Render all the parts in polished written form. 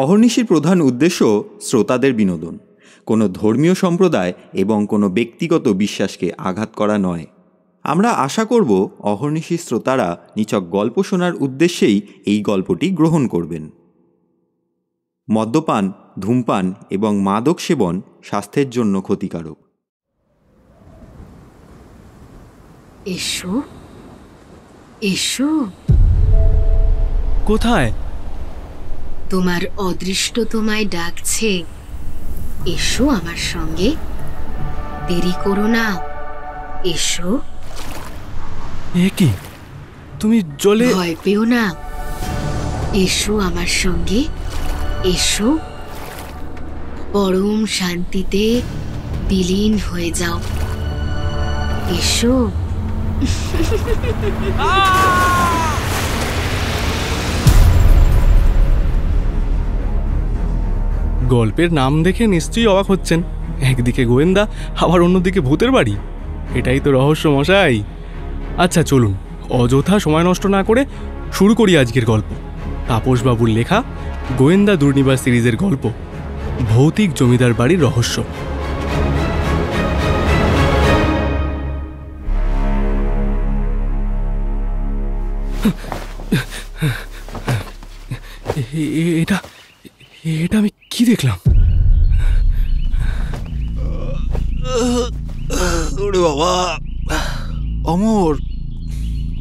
অহর্নিশির প্রধান উদ্দেশ্য শ্রোতাদের বিনোদন, কোনো ধর্মীয় সম্প্রদায় এবং কোনো ব্যক্তিগত বিশ্বাসকে আঘাত করা নয়। আমরা আশা করব অহর্নিশির শ্রোতারা নিছক গল্প শোনার উদ্দেশ্যেই এই গল্পটি গ্রহণ করবেন। মদ্যপান, ধূমপান এবং মাদক সেবন স্বাস্থ্যের জন্য ক্ষতিকারক। এসো এসো। কোথায়? তোমার অদৃষ্ট তোমায় ডাকছে, এসো আমার সঙ্গে, দেরি করো না, এসো। এ কি, তুমি জলে? ভয় পেও না, এসো আমার সঙ্গে, এসো। পরম শান্তিতে বিলীন হয়ে যাও, এসো। গল্পের নাম দেখে নিশ্চয়ই অবাক হচ্ছেন, একদিকে গোয়েন্দা আবার অন্যদিকে ভূতের বাড়ি। এটাই তো রহস্য মশাই। আচ্ছা চলুন, অযথা সময় নষ্ট না করে শুরু করি আজকের গল্প। তাপসবাবুর লেখা গোয়েন্দা দুর্নিবার সিরিজের গল্প ভৌতিক জমিদার বাড়ির রহস্য। এটা এটা আমি কি দেখলাম? ওরে বাবা, অমর,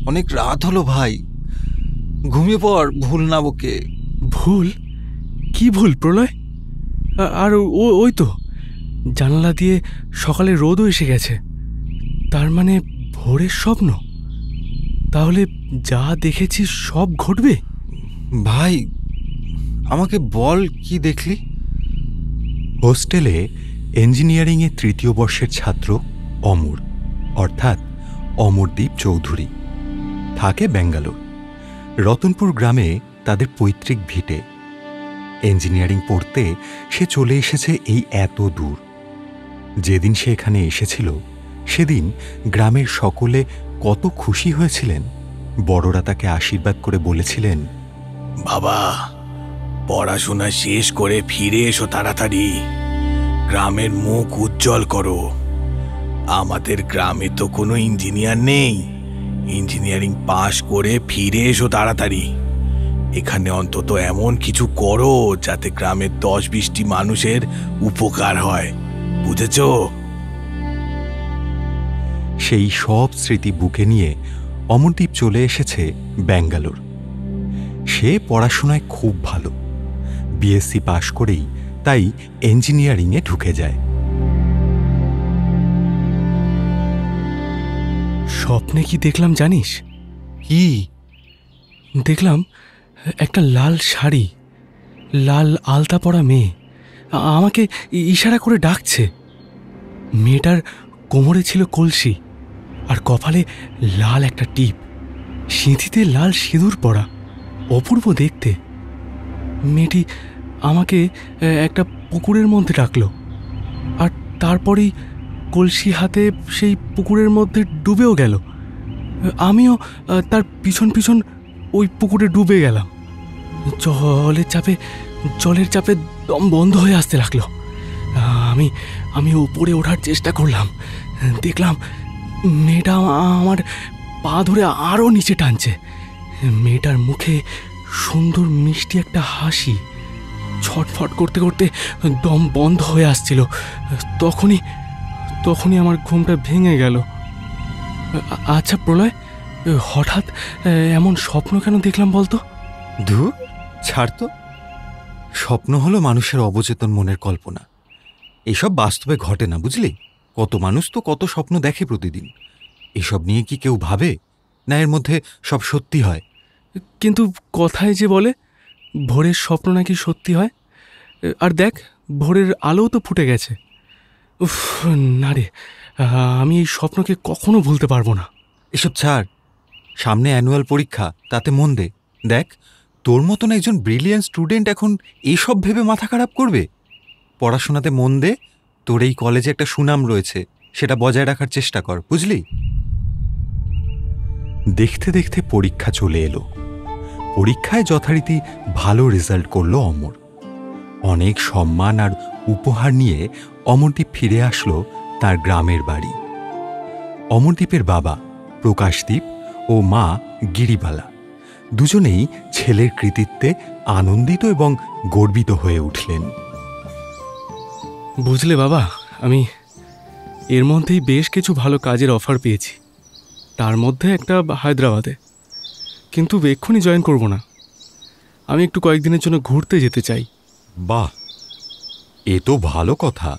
অনেক রাত হলো ভাই, ঘুমিয়ে পড়, ভুল না বকে। ভুল? কি ভুল প্রলয়? আর ওই তো জানালা দিয়ে সকালে রোদও এসে গেছে, তার মানে ভোরের স্বপ্ন। তাহলে যা দেখেছি সব ঘটবে? ভাই আমাকে বল, কি দেখলি? হোস্টেলে ইঞ্জিনিয়ারিংয়ে তৃতীয় বর্ষের ছাত্র অমর, অর্থাৎ অমরদীপ চৌধুরী, থাকে ব্যাঙ্গালোর। রতনপুর গ্রামে তাদের পৈতৃক ভিটে। ইঞ্জিনিয়ারিং পড়তে সে চলে এসেছে এই এত দূর। যেদিন সে এখানে এসেছিল সেদিন গ্রামের সকলে কত খুশি হয়েছিলেন। বড়রা তাকে আশীর্বাদ করে বলেছিলেন, বাবা, পড়াশোনা শেষ করে ফিরে এসো তাড়াতাড়ি, গ্রামের মুখ উজ্জ্বল করো। আমাদের গ্রামে তো কোনো ইঞ্জিনিয়ার নেই, ইঞ্জিনিয়ারিং পাশ করে ফিরে এসো তাড়াতাড়ি। এখানে অন্তত এমন কিছু করো যাতে গ্রামের 10-20টি মানুষের উপকার হয়, বুঝেছ? সেই সব স্মৃতি বুকে নিয়ে অমরদীপ চলে এসেছে ব্যাঙ্গালোর। সে পড়াশোনায় খুব ভালো, বিএসসি পাশ করেই তাই ইঞ্জিনিয়ারিংয়ে ঢুকে যায়। স্বপ্নে কি দেখলাম জানিস? কি দেখলাম একটা লাল শাড়ি, লাল আলতা পরা মেয়ে আমাকে ইশারা করে ডাকছে। মেয়েটার কোমরে ছিল কলসি আর কপালে লাল একটা টিপ, সিঁথিতে লাল সিঁদুর পরা, অপূর্ব দেখতে। মেয়েটি আমাকে একটা পুকুরের মধ্যে ডাকলো, আর তারপরেই কলসি হাতে সেই পুকুরের মধ্যে ডুবেও গেল। আমিও তার পিছন পিছন ওই পুকুরে ডুবে গেলাম। জলের চাপে দম বন্ধ হয়ে আসতে লাগলো। আমি উপরে ওঠার চেষ্টা করলাম, দেখলাম মেয়েটা আমার পা ধরে আরও নিচে টানছে। মেয়েটার মুখে সুন্দর মিষ্টি একটা হাসি, ছটফট করতে করতে দম বন্ধ হয়ে আসছিল। তখনই আমার ঘুমটা ভেঙে গেল। আচ্ছা প্রলয়, হঠাৎ এমন স্বপ্ন কেন দেখলাম বলতো? ধুর, ছাড় তো। স্বপ্ন হলো মানুষের অবচেতন মনের কল্পনা। এসব বাস্তবে ঘটে না, বুঝলি? কত মানুষ তো কত স্বপ্ন দেখে প্রতিদিন। এসব নিয়ে কি কেউ ভাবে না এর মধ্যে সব সত্যি হয়? কিন্তু কথায় যে বলে ভোরের স্বপ্ন নাকি সত্যি হয়। আর দেখ, ভোরের আলোও তো ফুটে গেছে। উফ, না রে, আমি এই স্বপ্নকে কখনো ভুলতে পারবো না। এসব ছাড়, সামনে অ্যানুয়াল পরীক্ষা, তাতে মন দে। দেখ, তোর মতন একজন ব্রিলিয়ান্ট স্টুডেন্ট এখন এইসব ভেবে মাথা খারাপ করবে? পড়াশোনাতে মন দে, তোর এই কলেজে একটা সুনাম রয়েছে, সেটা বজায় রাখার চেষ্টা কর, বুঝলি? দেখতে দেখতে পরীক্ষা চলে এলো। পরীক্ষায় যথারীতি ভালো রেজাল্ট করলো অমর। অনেক সম্মান আর উপহার নিয়ে অমরদীপ ফিরে আসলো তার গ্রামের বাড়ি। অমরদীপের বাবা প্রকাশদীপ ও মা গিরিবালা দুজনেই ছেলের কৃতিত্বে আনন্দিত এবং গর্বিত হয়ে উঠলেন। বুঝলে বাবা, আমি এর মধ্যেই বেশ কিছু ভালো কাজের অফার পেয়েছি, তার মধ্যে একটা হায়দ্রাবাদে। কিন্তু এক্ষুনি জয়েন করব না, আমি একটু কয়েকদিনের জন্য ঘুরতে যেতে চাই। বাহ, এ তো ভালো কথা।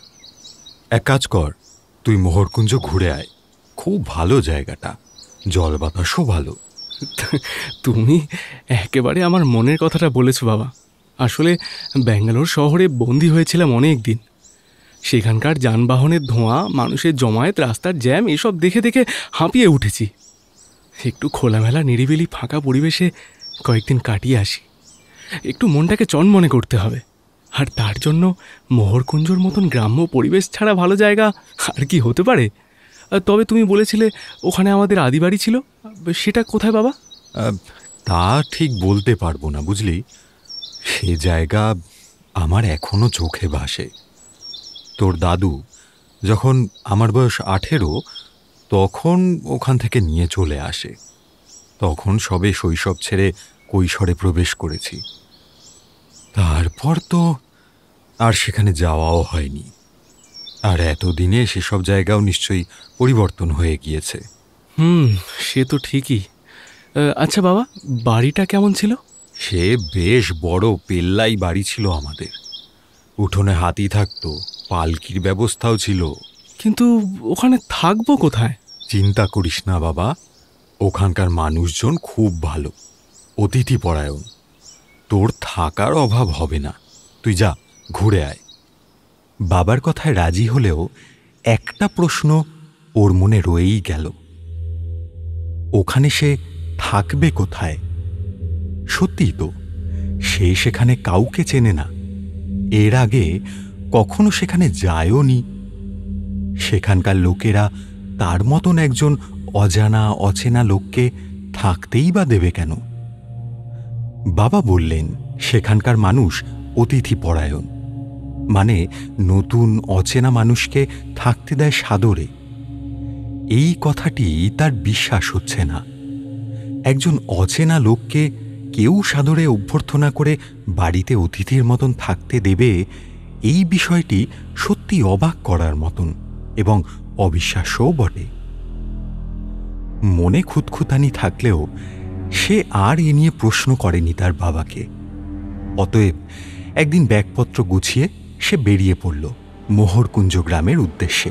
এক কাজ কর, তুই মোহরকুঞ্জ ঘুরে আয়, খুব ভালো জায়গাটা, জল বাতাসও ভালো। তুমি একেবারে আমার মনের কথাটা বলেছো বাবা। আসলে ব্যাঙ্গালোর শহরে বন্দি হয়েছিলাম অনেক দিন। সেখানকার যানবাহনের ধোঁয়া, মানুষের জমায়েত, রাস্তার জ্যাম, এসব দেখে দেখে হাঁপিয়ে উঠেছি। একটু খোলামেলা নিরিবিলি ফাঁকা পরিবেশে কয়েকদিন কাটিয়ে আসি। একটু মনটাকে চনমনে করতে হবে, আর তার জন্য মোহরকুঞ্জর মতন গ্রাম্য পরিবেশ ছাড়া ভালো জায়গা আর কি হতে পারে? তবে তুমি বলেছিলে ওখানে আমাদের আদিবাড়ি ছিল, সেটা কোথায় বাবা? তা ঠিক বলতে পারবো না বুঝলি, সে জায়গা আমার এখনো চোখে ভাসে। তোর দাদু যখন আমার বয়স 18 তখন ওখান থেকে নিয়ে চলে আসে। তখন সবে শৈশব ছেড়ে কৈশোরে প্রবেশ করেছি। তারপর তো আর সেখানে যাওয়াও হয়নি। আর এতদিনে সেসব জায়গাও নিশ্চয়ই পরিবর্তন হয়ে গিয়েছে। সে তো ঠিকই। আচ্ছা বাবা, বাড়িটা কেমন ছিল? সে বেশ বড় পেল্লাই বাড়ি ছিল আমাদের। উঠোনে হাতি থাকতো, পালকির ব্যবস্থাও ছিল। কিন্তু ওখানে থাকবো কোথায়? চিন্তা করিস না বাবা, ওখানকার মানুষজন খুব ভালো, অতিথিপরায়ণ। তোর থাকার অভাব হবে না, তুই যা ঘুরে আয়। বাবার কথায় রাজি হলেও একটা প্রশ্ন ওর মনে রয়েই গেল, ওখানে সে থাকবে কোথায়? সত্যিই তো, সে সেখানে কাউকে চেনে না, এর আগে কখনো সেখানে যায়ও নি। সেখানকার লোকেরা তার মতন একজন অজানা অচেনা লোককে থাকতেই বা দেবে কেন? বাবা বললেন সেখানকার মানুষ অতিথিপরায়ণ, মানে নতুন অচেনা মানুষকে থাকতে দেয় সাদরে। এই কথাটি তার বিশ্বাস হচ্ছে না। একজন অচেনা লোককে কেউ সাদরে অভ্যর্থনা করে বাড়িতে অতিথির মতন থাকতে দেবে, এই বিষয়টি সত্যি অবাক করার মতন এবং অবিশ্বাস্যও বটে। মনে খুঁতখুঁতানি থাকলেও সে আর এ নিয়ে প্রশ্ন করেনি তার বাবাকে। অতএব একদিন ব্যাগপত্র গুছিয়ে সে বেরিয়ে পড়ল মোহরকুঞ্জ গ্রামের উদ্দেশ্যে।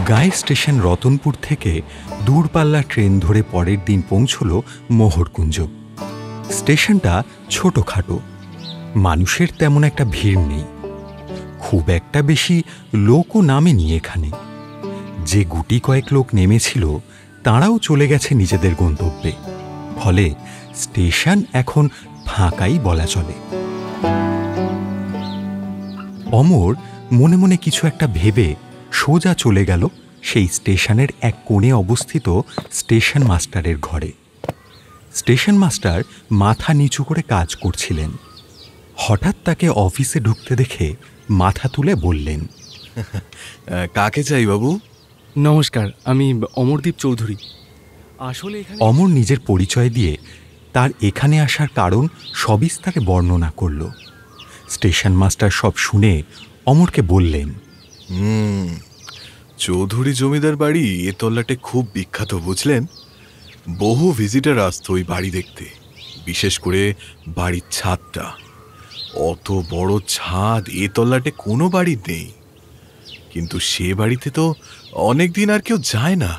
গায়ে স্টেশন রতনপুর থেকে দূরপাল্লা ট্রেন ধরে পরের দিন পৌঁছল মোহরকুঞ্জ। স্টেশনটা ছোটখাটো, মানুষের তেমন একটা ভিড় নেই, খুব একটা বেশি লোকও নামেনি এখানে। যে গুটি কয়েক লোক নেমেছিল তারাও চলে গেছে নিজেদের গন্তব্যে, ফলে স্টেশন এখন ফাঁকাই বলা চলে। অমর মনে মনে কিছু একটা ভেবে সোজা চলে গেল সেই স্টেশনের এক কোণে অবস্থিত স্টেশন মাস্টারের ঘরে। স্টেশন মাস্টার মাথা নিচু করে কাজ করছিলেন। হঠাৎ তাকে অফিসে ঢুকতে দেখে মাথা তুলে বললেন, কাকে চাই বাবু? নমস্কার, আমি অমরদীপ চৌধুরী। আসলে এখানে অমর নিজের পরিচয় দিয়ে তার এখানে আসার কারণ সবিস্তারে বর্ণনা করল। স্টেশন মাস্টার সব শুনে অমরকে বললেন, চৌধুরী জমিদার বাড়ি এ তল্লাটে খুব বিখ্যাত বুঝলেন। বহু ভিজিটার আসতো ওই বাড়ি দেখতে, বিশেষ করে বাড়ির ছাদটা। অত বড় ছাদ এ তল্লাটে কোনো বাড়ির নেই, কিন্তু সে বাড়িতে তো অনেক দিন আর কেউ যায় না।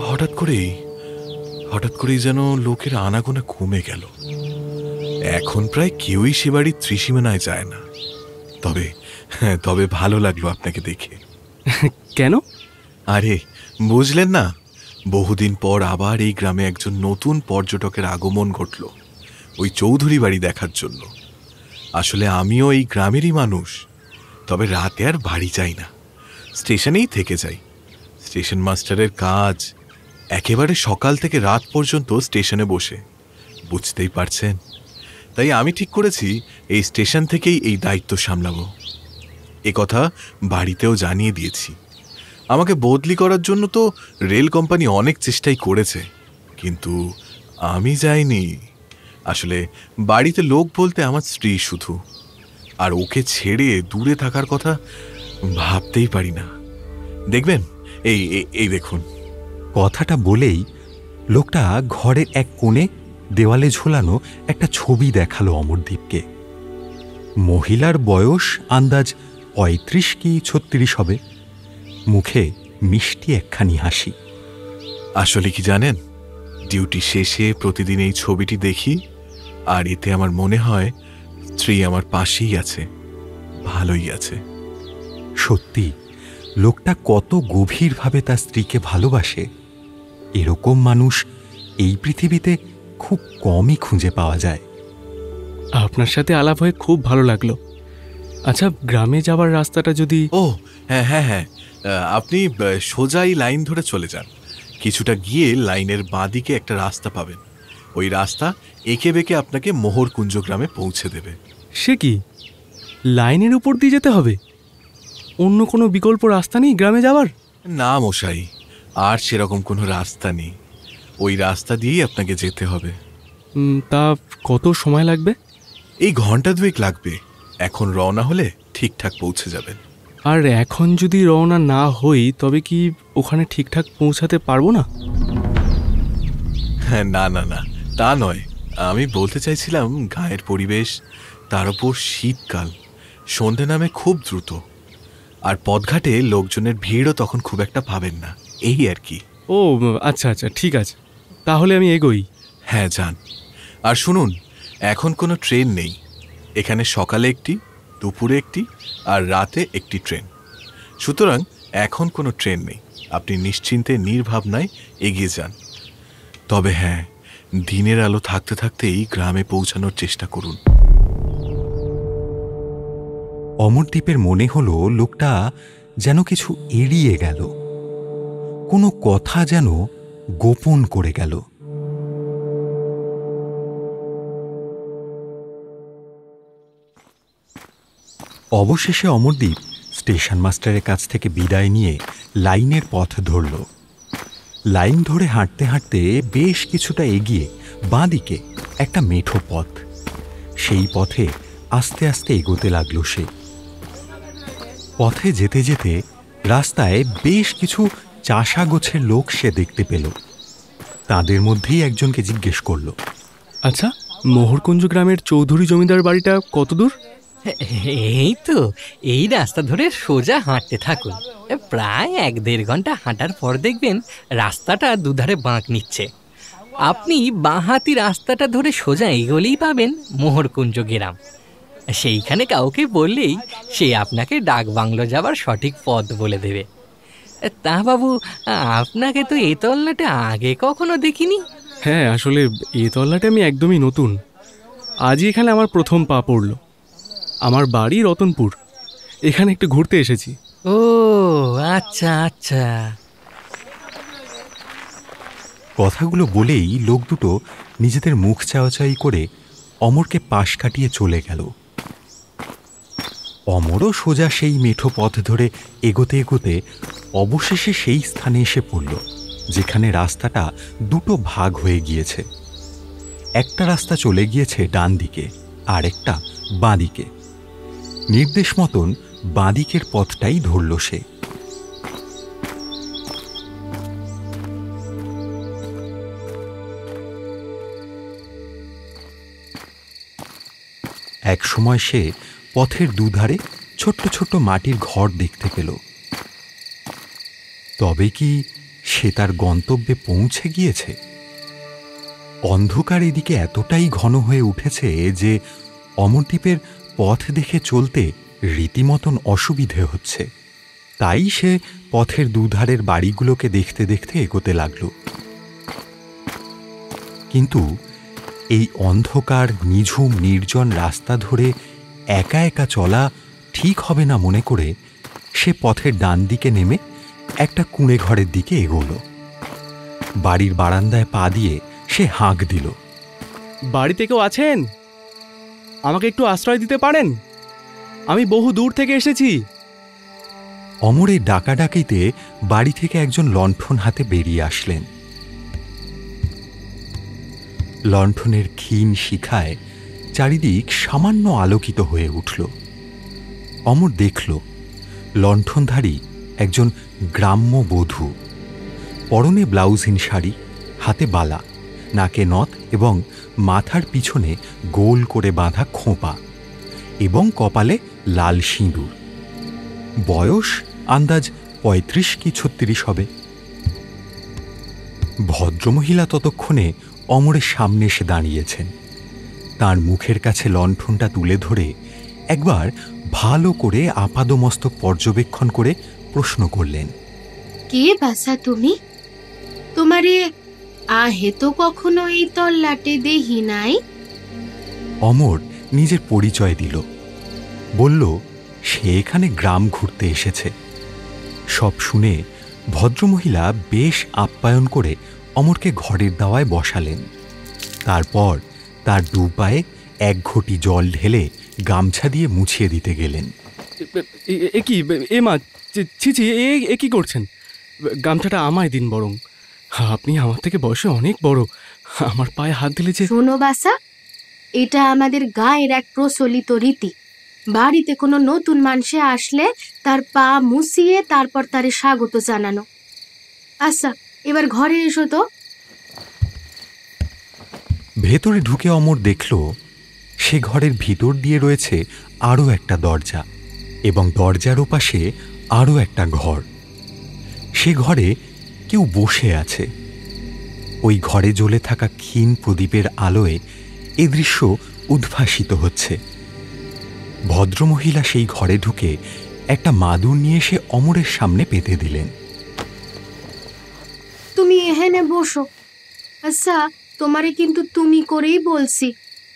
হঠাৎ করেই যেন লোকের আনাগোনা কমে গেল। এখন প্রায় কেউই সে বাড়ির ত্রিসীমানায় যায় না। তবে ভালো লাগলো আপনাকে দেখে। কেন? আরে বুঝলেন না, বহুদিন পর আবার এই গ্রামে একজন নতুন পর্যটকের আগমন ঘটল ওই চৌধুরী বাড়ি দেখার জন্য। আসলে আমিও এই গ্রামেরই মানুষ, তবে রাতে আর বাড়ি যাই না, স্টেশনেই থেকে যাই। স্টেশন মাস্টারের কাজ একেবারে সকাল থেকে রাত পর্যন্ত স্টেশনে বসে বুঝতেই পারছেন। তাই আমি ঠিক করেছি এই স্টেশন থেকেই এই দায়িত্ব সামলাবো। এ কথা বাড়িতেও জানিয়ে দিয়েছি। আমাকে বদলি করার জন্য তো রেল কোম্পানি অনেক চেষ্টাই করেছে, কিন্তু আমি যাইনি। আসলে বাড়িতে লোক বলতে আমার স্ত্রী শুধু, আর ওকে ছেড়ে দূরে থাকার কথা ভাবতেই পারি না। দেখবেন, এই এই দেখুন। কথাটা বলেই লোকটা ঘরের এক কোণে দেওয়ালে ঝোলানো একটা ছবি দেখালো অমরদীপকে। মহিলার বয়স আন্দাজ ৩৫ কি ৩৬ হবে, মুখে মিষ্টি একখানি হাসি। আসলে কি জানেন, ডিউটি শেষে প্রতিদিন এই ছবিটি দেখি, আর এতে আমার মনে হয় স্ত্রী আমার পাশেই আছে, ভালোই আছে। সত্যি লোকটা কত গভীরভাবে তার স্ত্রীকে ভালোবাসে, এরকম মানুষ এই পৃথিবীতে খুব কমই খুঁজে পাওয়া যায়। আপনার সাথে আলাপ হয়ে খুব ভালো লাগলো। আচ্ছা, গ্রামে যাওয়ার রাস্তাটা যদি... ও হ্যাঁ হ্যাঁ হ্যাঁ, আপনি সোজা এই লাইন ধরে চলে যান। কিছুটা গিয়ে লাইনের বাঁদিকে একটা রাস্তা পাবেন। ওই রাস্তা এঁকে বেঁকে আপনাকে মোহরকুঞ্জ গ্রামে পৌঁছে দেবে। সে কি, লাইনের উপর দিয়ে যেতে হবে? অন্য কোনো বিকল্প রাস্তা নেই গ্রামে যাওয়ার? না মশাই, আর সেরকম কোনো রাস্তা নেই। ওই রাস্তা দিয়েই আপনাকে যেতে হবে। তা কত সময় লাগবে? এই ঘন্টা 2 লাগবে। এখন রওনা হলে ঠিকঠাক পৌঁছে যাবেন। আর এখন যদি রওনা না হই তবে কি ওখানে ঠিকঠাক পৌঁছাতে পারবো না? হ্যাঁ, না না না, তা নয়। আমি বলতে চাইছিলাম গায়ের পরিবেশ, তার উপর শীতকাল, সন্ধে নামে খুব দ্রুত, আর পথঘাটে লোকজনের ভিড়ও তখন খুব একটা পাবেন না, এই আর কি। ও আচ্ছা আচ্ছা, ঠিক আছে, তাহলে আমি এগোই। হ্যাঁ যান। আর শুনুন, এখন কোনো ট্রেন নেই। এখানে সকালে একটি, দুপুরে একটি, আর রাতে একটি ট্রেন। সুতরাং এখন কোনো ট্রেন নেই। আপনি নিশ্চিন্তে নির্ভাবনায় এগিয়ে যান। তবে হ্যাঁ, দিনের আলো থাকতে থাকতেই গ্রামে পৌঁছানোর চেষ্টা করুন। অমরদীপের মনে হলো লোকটা যেন কিছু এড়িয়ে গেল, কোনো কথা যেন গোপন করে গেল। অবশেষে অমরদীপ স্টেশন মাস্টারের কাছ থেকে বিদায় নিয়ে লাইনের পথ ধরল। লাইন ধরে হাঁটতে হাঁটতে বেশ কিছুটা এগিয়ে বাঁদিকে একটা মেঠো পথ, সেই পথে আস্তে আস্তে এগোতে লাগল সে। পথে যেতে যেতে রাস্তায় বেশ কিছু চাষা গোছের লোক সে দেখতে পেল। তাদের মধ্যেই একজনকে জিজ্ঞেস করল, আচ্ছা, মোহরকুঞ্জ গ্রামের চৌধুরী জমিদার বাড়িটা কত দূর? এই তো, এই রাস্তা ধরে সোজা হাঁটতে থাকুন। প্রায় 1-1.5 ঘন্টা হাঁটার পর দেখবেন রাস্তাটা দুধারে বাঁক নিচ্ছে। আপনি বাঁহাতি রাস্তাটা ধরে সোজা এগোলেই পাবেন মোহরকুঞ্জ গ্রাম। সেইখানে কাউকে বললেই সে আপনাকে ডাক বাংলো যাবার সঠিক পথ বলে দেবে। তা বাবু, আপনাকে তো এই তল্লাটে আগে কখনো দেখিনি। হ্যাঁ, আসলে এই তল্লাটে আমি একদমই নতুন। আজই এখানে আমার প্রথম পা পড়ল। আমার বাড়ি রতনপুর, এখানে একটু ঘুরতে এসেছি। ও আচ্ছা আচ্ছা। কথাগুলো বলেই লোক দুটো নিজেদের মুখ চাওয়াচাই করে অমরকে পাশ কাটিয়ে চলে গেল। অমরও সোজা সেই মেঠো পথ ধরে এগোতে এগোতে অবশেষে সেই স্থানে এসে পড়ল যেখানে রাস্তাটা দুটো ভাগ হয়ে গিয়েছে। একটা রাস্তা চলে গিয়েছে ডান দিকে, আর একটা বাঁ দিকে। নির্দেশ মতন বাঁ দিকের পথটাই ধরল সে। এক সময় সে পথের দুধারে ছোট্ট ছোট্ট মাটির ঘর দেখতে পেল। তবে কি সে তার গন্তব্যে পৌঁছে গিয়েছে? অন্ধকার এদিকে এতটাই ঘন হয়ে উঠেছে যে অমরদীপের পথ দেখে চলতে রীতিমতন অসুবিধে হচ্ছে। তাই সে পথের দুধারের বাড়িগুলোকে দেখতে দেখতে এগোতে লাগল। কিন্তু এই অন্ধকার নিঝুম নির্জন রাস্তা ধরে একা একা চলা ঠিক হবে না মনে করে সে পথের ডান দিকে নেমে একটা কুঁড়ে ঘরের দিকে এগোল। বাড়ির বারান্দায় পা দিয়ে সে হাঁক দিল। বাড়িতে কেউ আছেন? আমাকে একটু আশ্রয় দিতে পারেন? আমি বহু দূর থেকে এসেছি। অমরের ডাকাডাকিতে বাড়ি থেকে একজন লণ্ঠন হাতে বেরিয়ে আসলেন। লণ্ঠনের ক্ষীণ শিখায় চারিদিক সামান্য আলোকিত হয়ে উঠল। অমর দেখল লণ্ঠনধারী একজন গ্রাম্য বধূ, পরনে ব্লাউজহীন শাড়ি, হাতে বালা, নাকে নথ এবং মাথার পিছনে গোল করে বাঁধা খোঁপা এবং কপালে লাল সিঁদুর। বয়স আন্দাজ ৩৫ কি ৩৬ হবে। ভদ্রমহিলা ততক্ষণে অমরের সামনে এসে দাঁড়িয়েছেন। তার মুখের কাছে লণ্ঠনটা তুলে ধরে একবার ভালো করে আপাদমস্তক পর্যবেক্ষণ করে প্রশ্ন করলেন, কে বাসা তুমি? তোমারে আহে তো কখনো এই তল্লাটে দেহি নাই। অমর নিজের পরিচয় দিল, বলল সে এখানে গ্রাম ঘুরতে এসেছে। সব শুনে ভদ্রমহিলা বেশ আপ্যায়ন করে অমরকে ঘরের দাওয়ায় বসালেন। তারপর তার দু পায়ে এক ঘটি জল ঢেলে গামছা দিয়ে মুছিয়ে দিতে গেলেন। এ কি এ মা, ছিছি, এ কি করছেন? গামছাটা আমায় দিন বরং। আপনি আমার থেকে বয়সে অনেক বড়, আমার পায়ে হাত দিলে যে। শোনো বাসা, এটা আমাদের গায়ের এক প্রচলিত রীতি। বাড়িতে কোনো নতুন মানুষে আসলে তার পা মুছিয়ে তারপর তারে স্বাগত জানানো। আচ্ছা, এবার ঘরে এসো তো। ভেতরে ঢুকে অমর দেখল সে ঘরের ভিতর দিয়ে রয়েছে আরও একটা দরজা এবং দরজার ওপাশে আরও একটা ঘর। সে ঘরে কেউ বসে আছে। ওই ঘরে জ্বলে থাকা ক্ষীণ প্রদীপের আলোয় এ দৃশ্য উদ্ভাসিত হচ্ছে। ভদ্রমহিলা সেই ঘরে ঢুকে একটা মাদুর নিয়ে এসে অমরের সামনে পেতে দিলেন। তুমি এখানে বসো। আচ্ছা, তোমারে কিন্তু তুমি করেই বলছি,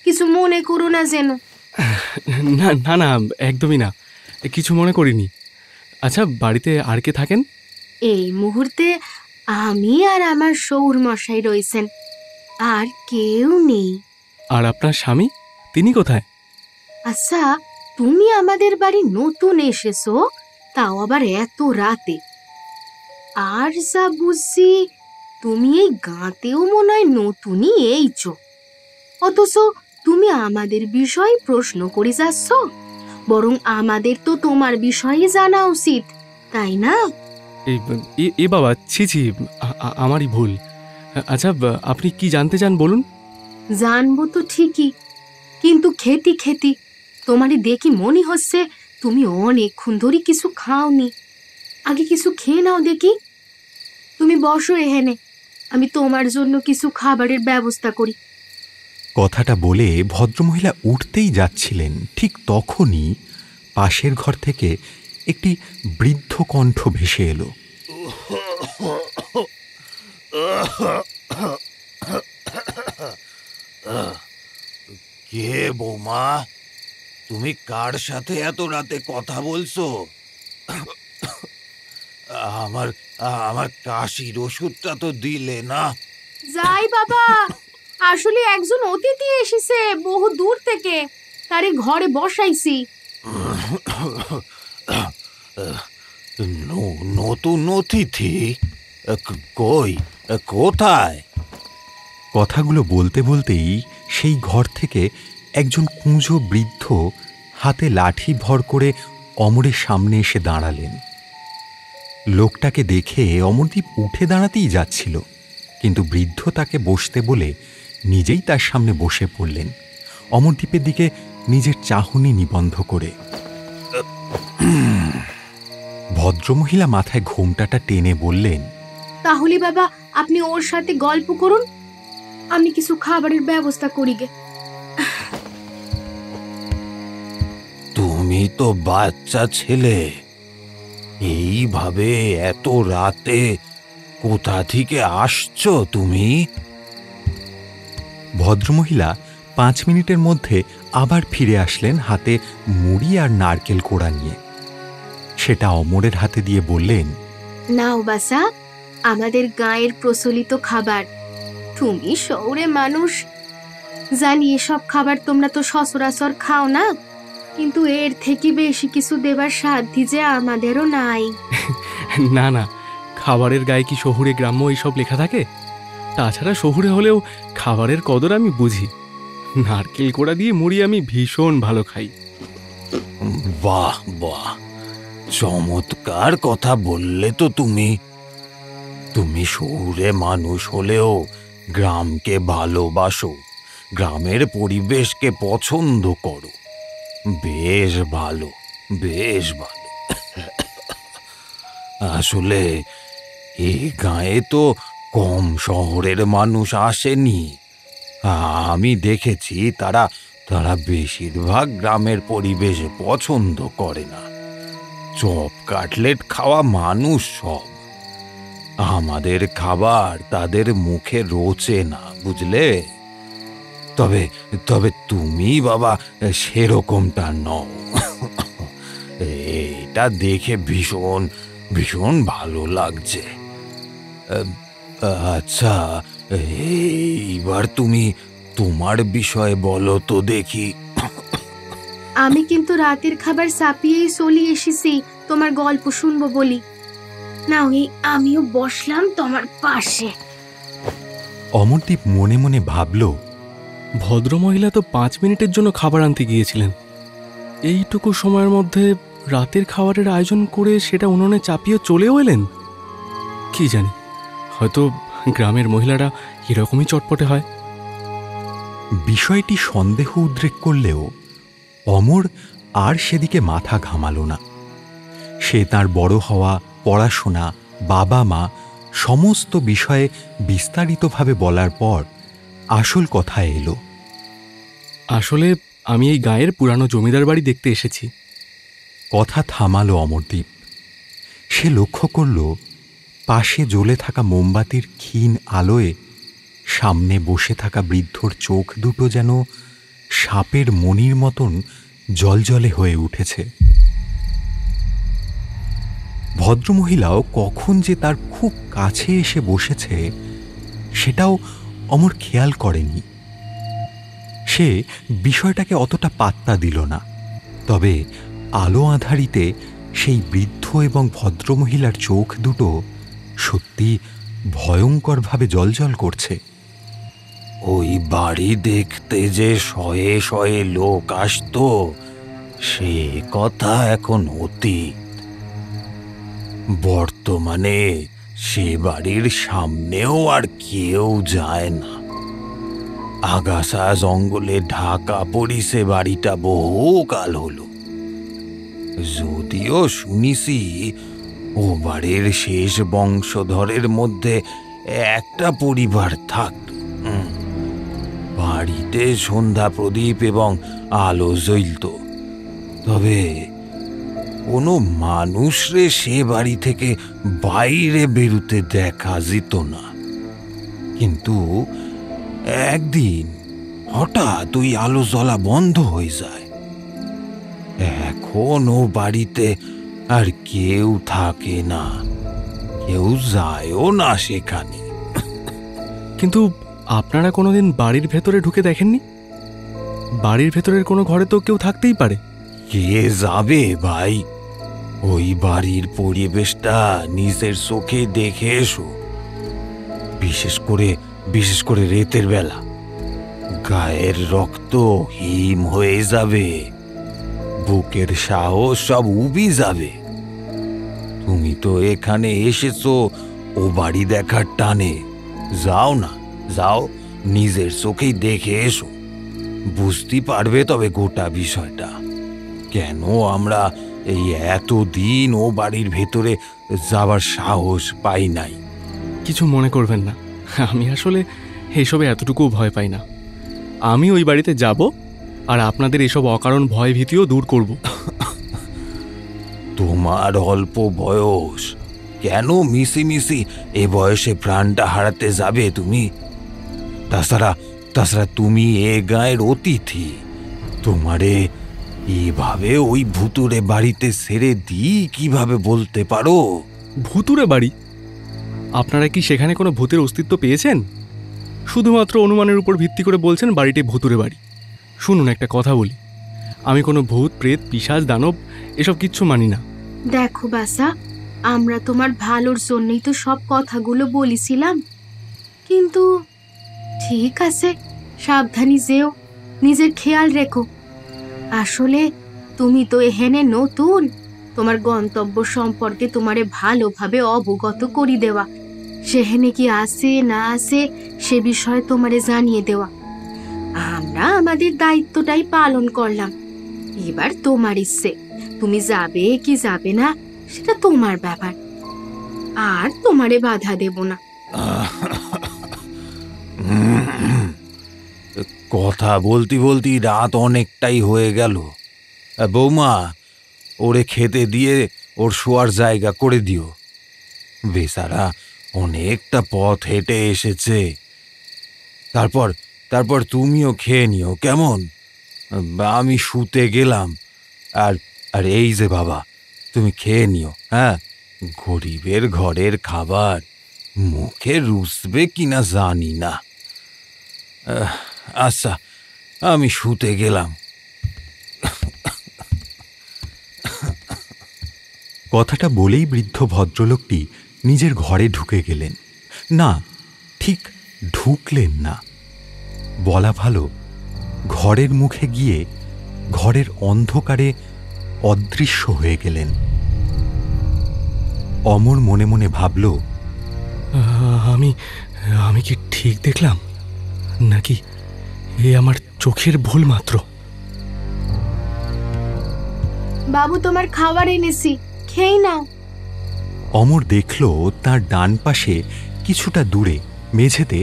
কিছু মনে করো না যেন। না না না, একদমই না, কিছু মনে করিনি। আচ্ছা, বাড়িতে আর কে থাকেন? এই মুহূর্তে আমি আর আমার শৌর মশাই রয়েছেন, আর কেউ নেই। আর আপনার স্বামী, তিনি কোথায়? আচ্ছা, তুমি আমাদের বাড়ি নতুন এসেছো, তাও আবার এত রাতে। আর যা বুঝছি, তুমি এই গাঁতেও মনে হয় নতুনই এইছো, অথচ তুমি আমাদের বিষয়ে প্রশ্ন করে যাচ্ছ। বরং আমাদের তো তোমার বিষয়ে জানা উচিত, তাই না? এ বাবা, ছিছি, আমারই ভুল। আচ্ছা, আপনি কি জানতে চান বলুন। জানবো তো ঠিকই, কিন্তু খেতি তোমারই দেখি মনে হচ্ছে তুমি অনেকক্ষণ ধরে কিছু খাওনি। আগে কিছু খেয়ে নাও দেখি। তুমি বসো এখানে, আমি তোমার জন্য কিছু খাবারের ব্যবস্থা করি। কথাটা বলে ভদ্রমহিলা উঠতেই যাচ্ছিলেন, ঠিক তখনই পাশের ঘর থেকে একটি বৃদ্ধ কণ্ঠ ভেসে এলো। কে বৌমা, তুমি কার সাথে এত রাতে কথা বলছো? আমার আমার কাশির ওষুধটা তো দিলে না। যাই বাবা, আসলে একজন অতিথি এসেছে বহু দূর থেকে, তারে ঘরে বসাইছি। নতুন অতিথি? কই, কোথায়? কথাগুলো বলতে বলতেই সেই ঘর থেকে একজন কুঁজো বৃদ্ধ হাতে লাঠি ভর করে অমরের সামনে এসে দাঁড়ালেন। লোকটাকে দেখে অমরদীপ উঠে দাঁড়াতেই যাচ্ছিল, কিন্তু বৃদ্ধ তাকে বসতে বলে নিজেই তার সামনে বসে পড়লেন, অমরদীপের দিকে নিজের চাহনি নিবন্ধ করে। ভদ্রমহিলা মাথায় ঘোমটাটা টেনে বললেন, তাহলে বাবা আপনি ওর সাথে গল্প করুন, আমি কিছু খাবারের ব্যবস্থা করি গে। তুমি তো বাচ্চা ছেলে, এইভাবে এত রাতে কোথা থেকে আসছো তুমি? ভদ্রমহিলা 5 মিনিটের মধ্যে আবার ফিরে আসলেন হাতে মুড়ি আর নারকেল কোড়া নিয়ে। সেটা অমরের হাতে দিয়ে বললেন, নাও বাসা, আমাদের গায়ের প্রচলিত খাবার। তুমি শহরে মানুষ, জানি এসব খাবার তোমরা তো সচরাচর খাও না, কিন্তু এর থেকে বেশি কিছু দেবার সাধ্য যে আমাদেরও নাই। না না, খাবারের গায়ে কি শহুরে গ্রাম্য এইসব লেখা থাকে? তাছাড়া শহুরে হলেও খাবারের কদর আমি বুঝি। নারকেল কোড়া দিয়ে মুড়ি আমি ভীষণ ভালো খাই। বাহ বাহ, চমৎকার কথা বললে তো তুমি। তুমি শহুরে মানুষ হলেও গ্রামকে ভালোবাসো, গ্রামের পরিবেশকে পছন্দ করো। বেশ ভালো, বেশ ভালো। আসলে এই গায়ে তো কম শহরের মানুষ আসেনি। আমি দেখেছি তারা বেশিরভাগ গ্রামের পরিবেশ পছন্দ করে না। চপ কাটলেট খাওয়া মানুষ সব। আমাদের খাবার তাদের মুখে রোচে না, বুঝলে? তবে তবে তুমি বাবা সেরকমটা নও। এটা দেখে ভীষণ ভীষণ ভালো লাগছে। আচ্ছা, এইবার তুমি তোমার বিষয়ে বলো তো দেখি। আমি কিন্তু রাতের খাবার চাপিয়েই চলে এসেছি তোমার গল্প শুনবো বলি। নাও, আমিও বসলাম তোমার পাশে। অমরদীপ মনে মনে ভাবল, ভদ্রমহিলা তো 5 মিনিটের জন্য খাবার আনতে গিয়েছিলেন, এইটুকু সময়ের মধ্যে রাতের খাবারের আয়োজন করে সেটা উনুনে চাপিয়ে চলেও এলেন। কি জানি, হয়তো গ্রামের মহিলারা এরকমই চটপটে হয়। বিষয়টি সন্দেহ উদ্রেক করলেও অমর আর সেদিকে মাথা ঘামাল না। সে তার বড় হওয়া, পড়াশোনা, বাবা মা সমস্ত বিষয়ে বিস্তারিতভাবে বলার পর আসল কথা এলো। আসলে আমি এই গায়ের পুরানো জমিদার বাড়ি দেখতে এসেছি। কথা থামালো অমরদীপ। সে লক্ষ্য করল পাশে জ্বলে থাকা মোমবাতির ক্ষীণ আলোয় সামনে বসে থাকা বৃদ্ধর চোখ দুটো যেন সাপের মণির মতন জলজলে হয়ে উঠেছে। ভদ্রমহিলাও কখন যে তার খুব কাছে এসে বসেছে সেটাও অমর খেয়াল করেনি। সে বিষয়টাকে অতটা পাত্তা দিল না। তবে আলো আঁধারিতে সেই বৃদ্ধ এবং ভদ্রমহিলার চোখ দুটো সত্যি ভয়ঙ্করভাবে জ্বলজ্বল করছে। ওই বাড়ি দেখতে যে শয়ে শয়ে লোক আসতো, সে কথা এখন অতীত। বর্তমানে সে বাড়ির সামনেও আর কেউ যায় না। আগাছা জঙ্গলে ঢাকা পড়িছে বাড়িটা বহুকাল হলো। যদিও শুনিছি ও বাড়ির শেষ বংশধরের মধ্যে একটা পরিবার থাকত। বাড়িতে সন্ধ্যা প্রদীপ এবং আলো জ্বলত, তবে কোনো মানুষরে সে বাড়ি থেকে বাইরে বেরুতে দেখা যেত না। কিন্তু একদিন হঠাৎ ওই আলো জ্বলা বন্ধ হয়ে যায়। এখন ও বাড়িতে আর কেউ থাকে না, কেউ যায়ও না সেখানে। কিন্তু আপনারা কোনোদিন বাড়ির ভেতরে ঢুকে দেখেননি? বাড়ির ভেতরের কোনো ঘরে তো কেউ থাকতেই পারে। কে যাবে ভাই? ওই বাড়ির পরিবেশটা নিজের চোখে দেখে এসো। বিশেষ করে রাতের বেলা গায়ের রক্ত হিম হয়ে যাবে, বুকের সাহস সব উবি যাবে। তুমি তো এখানে এসেছো ও বাড়ি দেখার টানে। যাও না, যাও, নিজের চোখেই দেখে এসো, বুঝতে পারবে তবে গোটা বিষয়টা। কেন আমরা এই এতদিন ও বাড়ির ভেতরে যাবার সাহস পাই নাই। কিছু মনে করবেন না, আমি আসলে এইসবে এতটুকু ভয় পাই না। আমি ওই বাড়িতে যাব আর আপনাদের এসব অকারণ ভয় ভীতিও দূর করব। তোমার অল্প বয়স, কেন মিশি এ বয়সে প্রাণটা হারাতে যাবে তুমি? তাছাড়া তুমি এ গায়ের অতিথি। তোমারে এভাবে ওই ভুতুরে বাড়িতে ছেড়ে দিই কিভাবে বলতে পারো? ভুতুরে বাড়ি? আপনারা কি সেখানে কোনো ভূতের অস্তিত্ব পেয়েছেন? শুধুমাত্র অনুমানের উপর ভিত্তি করে বলছেন বাড়িটি ভুতুরে বাড়ি। শুনুন, একটা কথা বলি, আমি কোনো ভূত প্রেত পিশাচ দানব এসব কিচ্ছু মানি না। দেখো বাসা, আমরা তোমার ভালোর জন্যই তো সব কথাগুলো বলেছিলাম, কিন্তু ঠিক আছে, সাবধানী যেও, নিজের খেয়াল রেখো। আসলে তুমি তো এখানে নতুন, তোমার গন্তব্য সম্পর্কে তোমারে ভালোভাবে অবগত করি দেওয়া, সেখানে কি আছে না আছে সে বিষয়ে তোমারে জানিয়ে দেওয়া। আমরা আমাদের দায়িত্বটাই পালন করলাম, এবার তোমার ইচ্ছে, তুমি যাবে কি যাবে না সেটা তোমার ব্যাপার, আর তোমারে বাধা দেব না। কথা বলতে বলতে রাত অনেকটাই হয়ে গেল। বৌমা, ওরে খেতে দিয়ে ওর শোয়ার জায়গা করে দিও। বেচারা অনেকটা পথ হেঁটে এসেছে। তারপর তুমিও খেয়ে নিও, কেমন? আমি শুতে গেলাম। আর এই যে বাবা, তুমি খেয়ে নিও। হ্যাঁ, গরিবের ঘরের খাবার মুখে রুচবে কিনা জানি না। আচ্ছা, আমি শুতে গেলাম। কথাটা বলেই বৃদ্ধ ভদ্রলোকটি নিজের ঘরে ঢুকে গেলেন। না, ঠিক ঢুকলেন না, বলা ভালো ঘরের মুখে গিয়ে ঘরের অন্ধকারে অদৃশ্য হয়ে গেলেন। অমর মনে মনে ভাবল, আমি কি ঠিক দেখলাম, নাকি এ আমার চোখের ভুল মাত্র? বাবু, তোমার খাবার এনেছি, খেয়ে নাও। অমর দেখল তার ডান পাশে কিছুটা দূরে মেঝেতে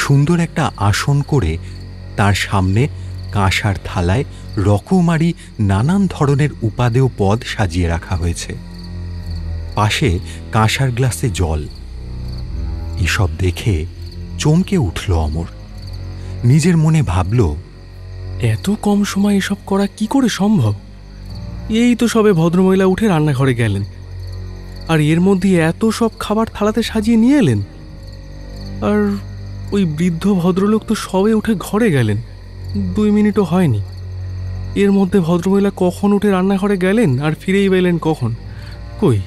সুন্দর একটা আসন করে তার সামনে কাঁসার থালায় রকমারি নানান ধরনের উপাদেয় পদ সাজিয়ে রাখা হয়েছে, পাশে কাঁসার গ্লাসে জল। এসব দেখে চমকে উঠল অমর। নিজের মনে ভাবল, এত কম সময় এসব করা কি করে সম্ভব? এই তো সবে ভদ্রমহিলা উঠে রান্নাঘরে গেলেন, আর এর মধ্যে এত সব খাবার থালাতে সাজিয়ে নিয়ে এলেন। আর ওই বৃদ্ধ ভদ্রলোক তো সবে উঠে ঘরে গেলেন, 2 মিনিটও হয়নি। এর মধ্যে ভদ্রমহিলা কখন উঠে রান্নাঘরে গেলেন আর ফিরেই পেলেন কখন? কই,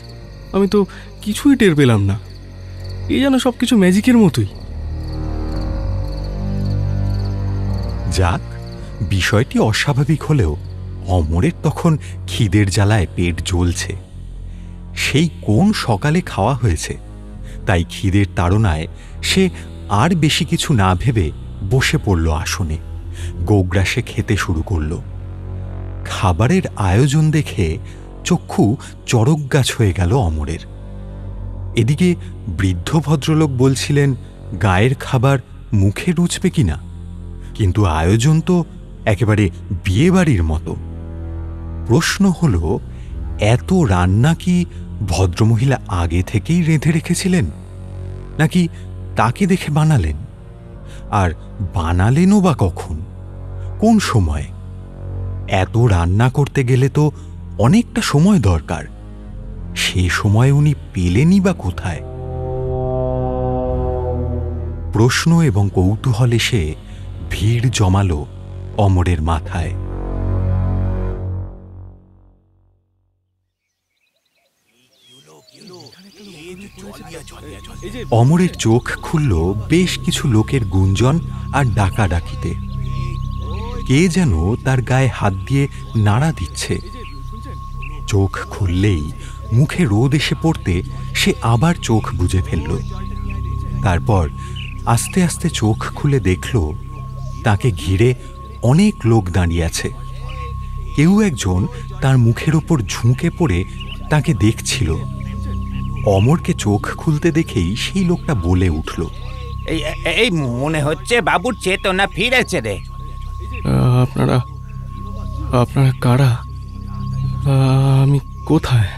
আমি তো কিছুই টের পেলাম না। এই যেন সব কিছু ম্যাজিকের মতোই। যাক, বিষয়টি অস্বাভাবিক হলেও অমরের তখন খিদের জ্বালায় পেট জ্বলছে। সেই কোন সকালে খাওয়া হয়েছে, তাই খিদের তাড়নায় সে আর বেশি কিছু না ভেবে বসে পড়ল আসনে, গোগ্রাসে খেতে শুরু করল। খাবারের আয়োজন দেখে চক্ষু চড়কগাছ হয়ে গেল অমরের। এদিকে বৃদ্ধ ভদ্রলোক বলছিলেন গায়ের খাবার মুখে রুচবে কিনা, কিন্তু আয়োজন তো একেবারে বিয়েবাড়ির মতো। প্রশ্ন হল, এত রান্না কি ভদ্রমহিলা আগে থেকেই রেঁধে রেখেছিলেন, নাকি তাকে দেখে বানালেন? আর বানালেনও বা কখন, কোন সময়? এত রান্না করতে গেলে তো অনেকটা সময় দরকার, সে সময় উনি পেলেনই বা কোথায়? প্রশ্ন এবং কৌতূহল এসে ভিড় জমালো অমরের মাথায়। অমরের চোখ খুলল বেশ কিছু লোকের গুঞ্জন আর ডাকাডাকিতে। কে যেন তার গায়ে হাত দিয়ে নাড়া দিচ্ছে। চোখ খুললেই মুখে রোদ এসে পড়তে সে আবার চোখ বুজে ফেলল। তারপর আস্তে আস্তে চোখ খুলে দেখল তাকে ঘিরে অনেক লোক দাঁড়িয়ে আছে। কেউ একজন তার মুখের ওপর ঝুঁকে পড়ে তাকে দেখছিল। অমরকে চোখ খুলতে দেখেই সেই লোকটা বলে উঠল, এই মনে হচ্ছে বাবুর চেতনা ফিরেছে রে। আপনারা কারা? আমি কোথায়?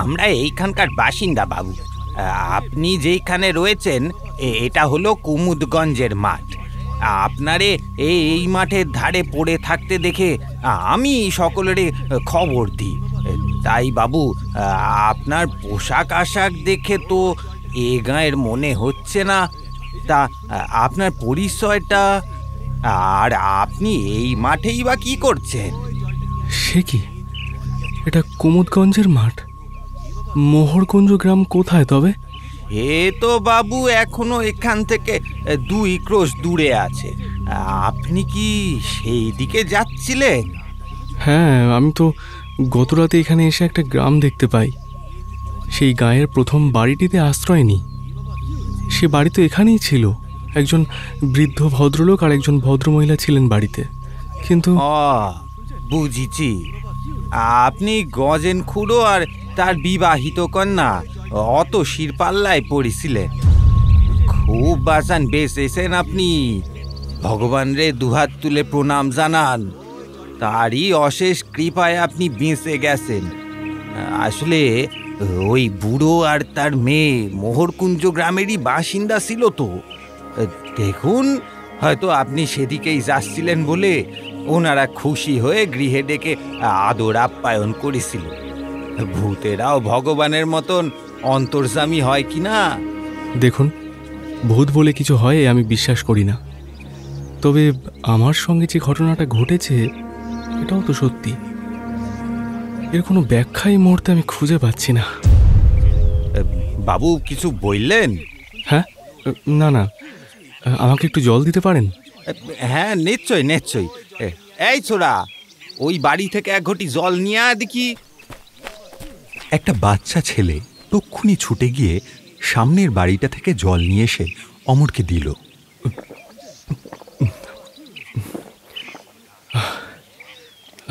আমরা এইখানকার বাসিন্দা বাবু। আপনি যেইখানে রয়েছেন এটা হলো কুমুদগঞ্জের মাঠ। আপনারে এই মাঠের ধারে পড়ে থাকতে দেখে আমি সকলের খবর দিই। তাই বাবু, আপনার পোশাক আশাক দেখে তো এ গাঁয়ের মনে হচ্ছে না। তা আপনার পরিচয়টা, আর আপনি এই মাঠেই বা কি করছেন? সে কি, এটা কুমুদগঞ্জের মাঠ। মোহরকুঞ্জ গ্রাম কোথায় তবে? এ তো বাবু এখনো এখান থেকে 2 ক্রোশ দূরে আছে। আপনি কি সেই দিকে যাচ্ছিলেন? হ্যাঁ, আমি তো গতরাতে এখানে এসে একটা গ্রাম দেখতে পাই। সেই গাঁয়ের প্রথম বাড়িটিতে আশ্রয় নিই। সে বাড়ি তো এখানেই ছিল। একজন বৃদ্ধ ভদ্রলোক আর একজন ভদ্রমহিলা ছিলেন বাড়িতে, কিন্তু বুঝিছি, আপনি গজেন খুড়ো আর তার বিবাহিত কন্যা অত শিরপাল্লায় পড়েছিলেন। খুব বাঁচান বেঁচেছেন আপনি। ভগবান রে দুহাত তুলে প্রণাম জানান। তারই অশেষ কৃপায় আপনি বেঁচে গেছেন। আসলে ওই বুড়ো আর তার মেয়ে মোহরকুঞ্জ গ্রামেরই বাসিন্দা ছিল তো। দেখুন, হয়তো আপনি সেদিকেই যাচ্ছিলেন বলে ওনারা খুশি হয়ে গৃহে ডেকে আদর আপ্যায়ন করেছিল। ভূতেরাও ভগবানের মতন অন্তর্যামী হয় কিনা? দেখুন, ভূত বলে কিছু হয় আমি বিশ্বাস করি না। তবে আমার সঙ্গে যে ঘটনাটা ঘটেছে এটাও তো সত্যি। এর কোনো ব্যাখ্যা এই মুহূর্তে আমি খুঁজে পাচ্ছি না। বাবু কিছু বললেন? হ্যাঁ, না না, আমাকে একটু জল দিতে পারেন? হ্যাঁ, নিশ্চয়ই নিশ্চয়ই। এই ছোড়া, ওই বাড়ি থেকে 1 ঘটি জল নিয়ে আয় দেখি। একটা বাচ্চা ছেলে তক্ষুনি ছুটে গিয়ে সামনের বাড়িটা থেকে জল নিয়ে এসে অমরকে দিল।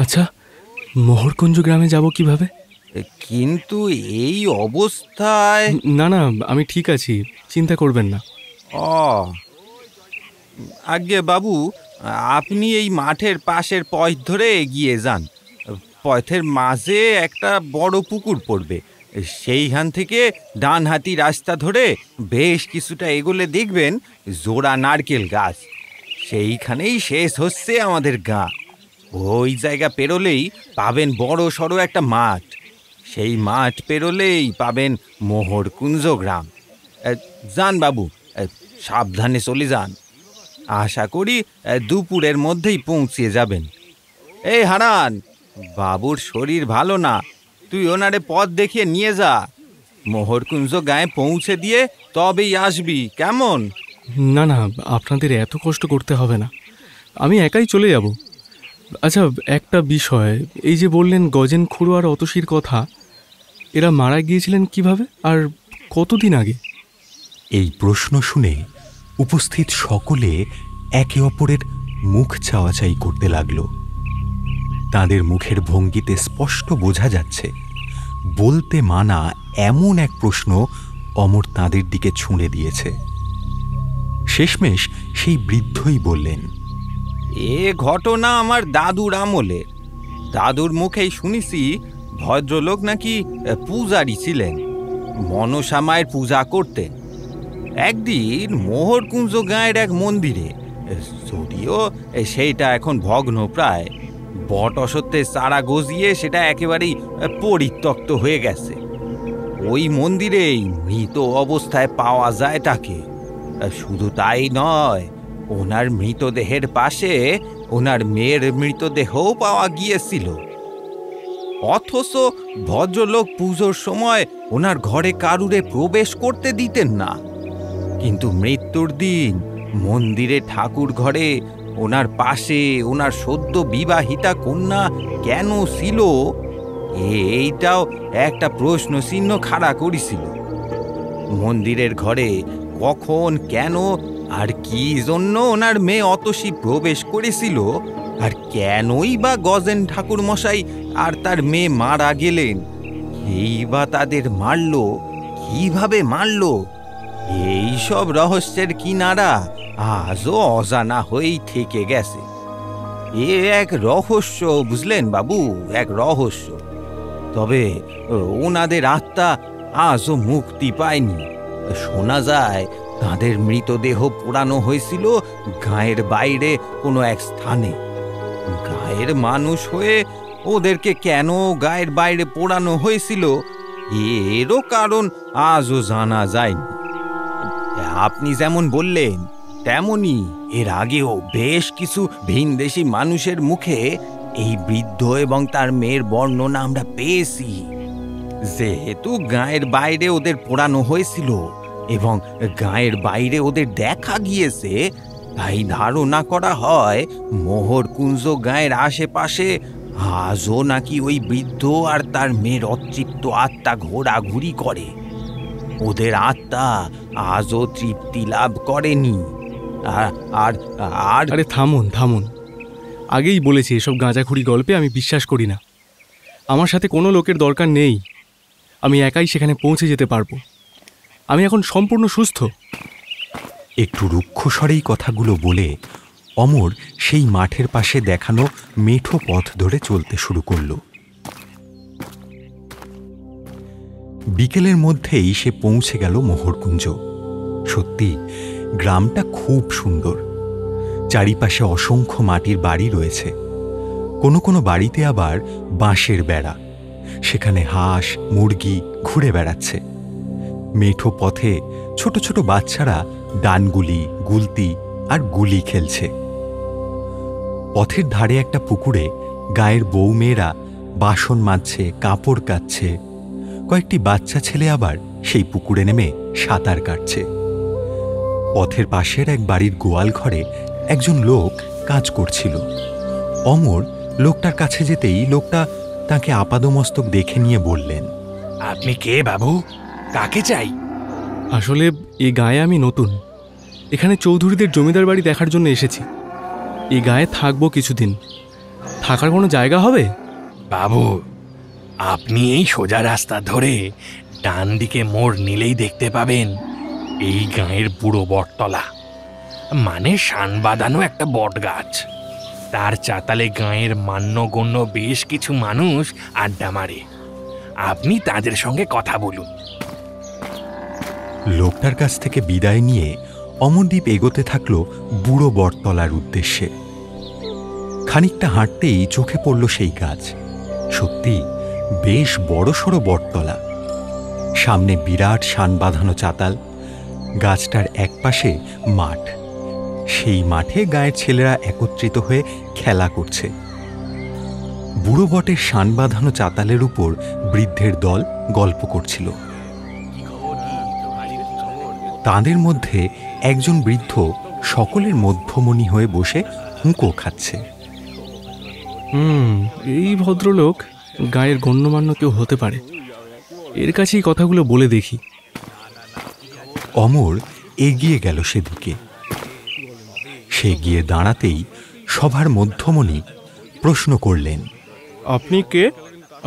আচ্ছা, মোহরকুঞ্জ গ্রামে যাব কিভাবে? কিন্তু এই অবস্থায়? না না, আমি ঠিক আছি, চিন্তা করবেন না। আগে বাবু, আপনি এই মাঠের পাশের পথ ধরে এগিয়ে যান। পথের মাঝে একটা বড় পুকুর পড়বে। সেইখান থেকে ডান হাতি রাস্তা ধরে বেশ কিছুটা এগোলে দেখবেন জোড়া নারকেল গাছ। সেইখানেই শেষ হচ্ছে আমাদের গাঁ। ওই জায়গা পেরোলেই পাবেন বড় সড়ো একটা মাঠ। সেই মাঠ পেরোলেই পাবেন মোহরকুঞ্জ গ্রাম। যান বাবু, সাবধানে চলে যান। আশা করি দুপুরের মধ্যেই পৌঁছে যাবেন। এই হারান, বাবুর শরীর ভালো না, তুই ওনারে পথ দেখিয়ে নিয়ে যা। মোহরকুঞ্জ গায়ে পৌঁছে দিয়ে তবেই আসবি, কেমন? না না, আপনাদের এত কষ্ট করতে হবে না, আমি একাই চলে যাব। আচ্ছা, একটা বিষয়, এই যে বললেন গজেন খুড়ো আর অতসীর কথা, এরা মারা গিয়েছিলেন কিভাবে আর কতদিন আগে? এই প্রশ্ন শুনে উপস্থিত সকলে একে অপরের মুখ চাওয়াচাই করতে লাগল। তাদের মুখের ভঙ্গিতে স্পষ্ট বোঝা যাচ্ছে বলতে মানা এমন এক প্রশ্ন অমর তাদের দিকে ছুঁড়ে দিয়েছে। শেষমেশ সেই বৃদ্ধই বললেন, এ ঘটনা আমার দাদুর আমলে। দাদুর মুখেই শুনেছি ভদ্রলোক নাকি পূজারী ছিলেন, মনসা মায়ের পূজা করতেন। একদিন মোহরকুঞ্জ গাঁয়ের এক মন্দিরে, যদিও সেইটা এখন ভগ্ন প্রায়, বট অসত্যের চারা গজিয়ে সেটা একেবারেই পরিত্যক্ত হয়ে গেছে। ওই মন্দিরেই মৃত অবস্থায় পাওয়া যায় তাকে। শুধু তাই নয়, ওনার মৃতদেহের পাশে ওনার মেয়ের মৃতদেহও পাওয়া গিয়েছিল। অথচ ভদ্রলোক পুজোর সময় ওনার ঘরে কারুরে প্রবেশ করতে দিতেন না। কিন্তু মৃত্যুর দিন মন্দিরে ঠাকুর ঘরে ওনার পাশে ওনার সদ্য বিবাহিতা কন্যা কেন ছিল, এইটাও একটা প্রশ্ন চিহ্ন খাড়া করেছিল। মন্দিরের ঘরে কখন, কেন আর কি জন্য ওনার মেয়ে অতসী প্রবেশ করেছিল, আর কেনই বা গজেন ঠাকুর মশাই আর তার মেয়ে মারা গেলেন, এই বা তাদের মারল, কিভাবে মারল, এই সব রহস্যের কিনারা আজও অজানা হয়েই থেকে গেছে। এ এক রহস্য, বুঝলেন বাবু, এক রহস্য। তবে ওনাদের আত্মা আজও মুক্তি পায়নি। শোনা যায় তাদের মৃতদেহ পোড়ানো হয়েছিল গাঁয়ের বাইরে কোনো এক স্থানে। গাঁয়ের মানুষ হয়ে ওদেরকে কেন গাঁয়ের বাইরে পোড়ানো হয়েছিল এরও কারণ আজও জানা যায়নি। আপনি যেমন বললেন তেমনি এর আগেও বেশ কিছু ভিনদেশি মানুষের মুখে এই বৃদ্ধ এবং তার মেয়ের বর্ণনা আমরা পেয়েছি। যেহেতু গাঁয়ের বাইরে ওদের পোড়ানো হয়েছিল এবং গাঁয়ের বাইরে ওদের দেখা গিয়েছে, তাই ধারণা করা হয় মোহরকুঞ্জ গাঁয়ের আশেপাশে আজও নাকি ওই বৃদ্ধ আর তার মেয়ের অতৃপ্ত আত্মা ঘোরাঘুরি করে। ওদের আত্মা আজও তৃপ্তি লাভ করেনি। আর আরে থামুন থামুন, আগেই বলেছি এসব গাঁজাখুরি গল্পে আমি বিশ্বাস করি না। আমার সাথে কোনো লোকের দরকার নেই, আমি একাই সেখানে পৌঁছে যেতে পারবো। আমি এখন সম্পূর্ণ সুস্থ। একটু রুক্ষ স্বরেই কথাগুলো বলে অমর সেই মাঠের পাশে দেখানো মেঠো পথ ধরে চলতে শুরু করল। বিকেলের মধ্যেই সে পৌঁছে গেল মোহরকুঞ্জ। সত্যি গ্রামটা খুব সুন্দর। চারিপাশে অসংখ্য মাটির বাড়ি রয়েছে, কোনো কোনো বাড়িতে আবার বাঁশের বেড়া, সেখানে হাঁস মুরগি ঘুরে বেড়াচ্ছে। মেঠো পথে ছোট ছোট বাচ্চারা ডানগুলি গুলতি আর গুলি খেলছে। পথের ধারে একটা পুকুরে গায়ের বউ মেয়েরা বাসন মাজছে, কাপড় কাচ্ছে। কয়েকটি বাচ্চা ছেলে আবার সেই পুকুরে নেমে সাঁতার কাটছে। পথের পাশের এক বাড়ির গোয়াল ঘরে একজন লোক কাজ করছিল। অমর লোকটার কাছে যেতেই লোকটা তাকে আপাদমস্তক দেখে নিয়ে বললেন, আপনি কে বাবু? কাকে চাই? আসলে এই গায়ে আমি নতুন, এখানে চৌধুরীদের জমিদার বাড়ি দেখার জন্য এসেছি। এই গায়ে থাকবো কিছুদিন, থাকার কোনো জায়গা হবে? বাবু, আপনি এই সোজা রাস্তা ধরে ডান দিকে মোড় নিলেই দেখতে পাবেন এই গাঁয়ের বুড়ো বটতলা, মানে শান বাঁধানো একটা বট গাছ। তার চাতালে গাঁয়ের মান্যগণ্য বেশ কিছু মানুষ আড্ডা মারে। আপনি তাদের সঙ্গে কথা বলুন। লোকটার কাছ থেকে বিদায় নিয়ে অমরদীপ এগোতে থাকলো বুড়ো বটতলার উদ্দেশ্যে। খানিকটা হাঁটতেই চোখে পড়ল সেই গাছ। সত্যি বেশ বড়সড় বটতলা, সামনে বিরাট শান বাঁধানো চাতাল, গাছটার একপাশে মাঠ। সেই মাঠে গায়ের ছেলেরা একত্রিত হয়ে খেলা করছে। বুড়ো বটের শান বাঁধানো চাতালের উপর বৃদ্ধের দল গল্প করছিল। তাদের মধ্যে একজন বৃদ্ধ সকলের মধ্যমণি হয়ে বসে হুঁকো খাচ্ছে। এই ভদ্রলোক গায়ের গণ্যমান্য কেউ হতে পারে, এর কাছেই কথাগুলো বলে দেখি। অমর এগিয়ে গেল সেদিকে। সে গিয়ে দাঁড়াতেই সভার মধ্যমণি প্রশ্ন করলেন, আপনি কে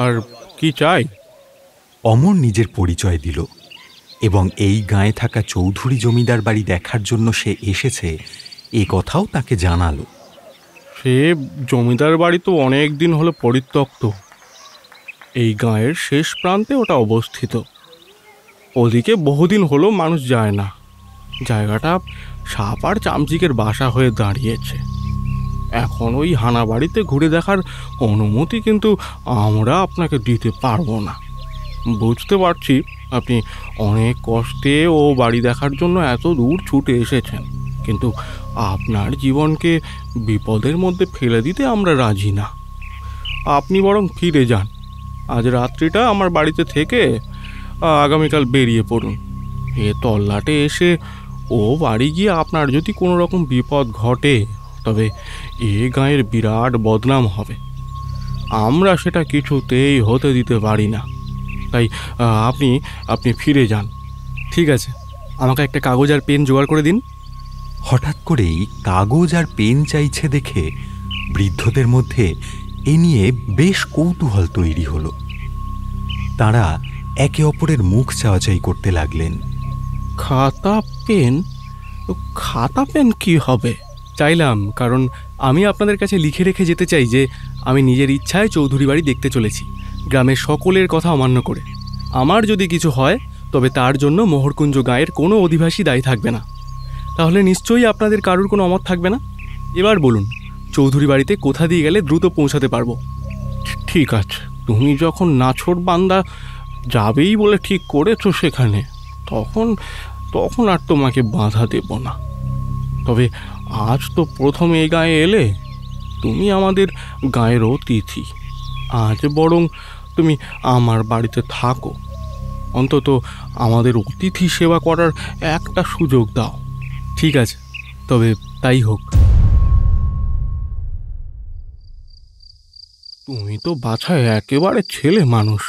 আর কি চাই? অমর নিজের পরিচয় দিল এবং এই গাঁয়ে থাকা চৌধুরী জমিদার বাড়ি দেখার জন্য সে এসেছে এ কথাও তাকে জানালো। সে জমিদার বাড়ি তো অনেক দিন হলো পরিত্যক্ত। এই গাঁয়ের শেষ প্রান্তে ওটা অবস্থিত। ওদিকে বহুদিন হলো মানুষ যায় না। জায়গাটা সাপ আর চামচিকের বাসা হয়ে দাঁড়িয়েছে। এখন ওই হানা বাড়িতে ঘুরে দেখার অনুমতি কিন্তু আমরা আপনাকে দিতে পারবো না। বুঝতে পারছি আপনি অনেক কষ্টে ও বাড়ি দেখার জন্য এত দূর ছুটে এসেছেন, কিন্তু আপনার জীবনকে বিপদের মধ্যে ফেলে দিতে আমরা রাজি না। আপনি বরং ফিরে যান। আজ রাত্রিটা আমার বাড়িতে থেকে আগামীকাল বেরিয়ে পড়ুন। এ তল্লাটে এসে ও বাড়ি গিয়ে আপনার যদি কোনো রকম বিপদ ঘটে, তবে এ গাঁয়ের বিরাট বদনাম হবে। আমরা সেটা কিছুতেই হতে দিতে পারি না। তাই আপনি ফিরে যান। ঠিক আছে, আমাকে একটা কাগজ আর পেন জোগাড় করে দিন। হঠাৎ করেই কাগজ আর পেন চাইছে দেখে বৃদ্ধদের মধ্যে এ নিয়ে বেশ কৌতূহল তৈরি হলো। তারা একে অপরের মুখ চাওয়াচাই করতে লাগলেন। খাতা পেন কি হবে? চাইলাম কারণ আমি আপনাদের কাছে লিখে রেখে যেতে চাই যে আমি নিজের ইচ্ছায় চৌধুরী বাড়ি দেখতে চলেছি, গ্রামের সকলের কথা অমান্য করে। আমার যদি কিছু হয় তবে তার জন্য মোহরকুঞ্জ গাঁয়ের কোনো অধিবাসী দায়ী থাকবে না। তাহলে নিশ্চয়ই আপনাদের কারোর কোনো অমত থাকবে না। এবার বলুন, চৌধুরী বাড়িতে কোথা দিয়ে গেলে দ্রুত পৌঁছাতে পারবো? ঠিক আছে, তুমি যখন নাছোড় বান্দা যাবেই বলে ঠিক করেছো সেখানে, তখন আর তোমাকে বাধা দেব না। তবে আজ তো প্রথম এই গায়ে এলে, তুমি আমাদের গায়ের অতিথি। আজ বরং তুমি আমার বাড়িতে থাকো, অন্তত আমাদের অতিথি সেবা করার একটা সুযোগ দাও। ঠিক আছে, তবে তাই হোক। তুমি তো বাছায় একেবারে ছেলে মানুষ,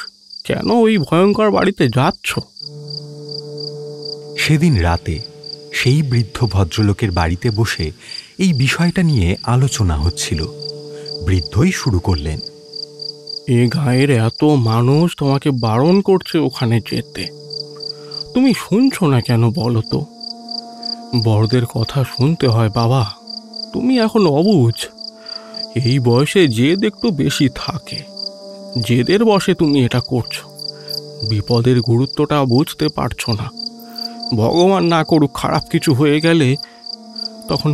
কেন ওই ভয়ঙ্কর বাড়িতে যাচ্ছ? সেদিন রাতে সেই বৃদ্ধ ভদ্রলোকের বাড়িতে বসে এই বিষয়টা নিয়ে আলোচনা হচ্ছিল। বৃদ্ধই শুরু করলেন, এ গায়ের এত মানুষ তোমাকে বারণ করছে ওখানে যেতে, তুমি শুনছো না কেন বলো তো? বড়দের কথা শুনতে হয় বাবা, তুমি এখন অবুঝ। এই বয়সে জেদ একটু বেশি থাকে, জেদের বসে তুমি এটা করছো। বিপদের গুরুত্বটা বুঝতে পারছো না। ভগবান না করুক খারাপ কিছু হয়ে গেলে তখন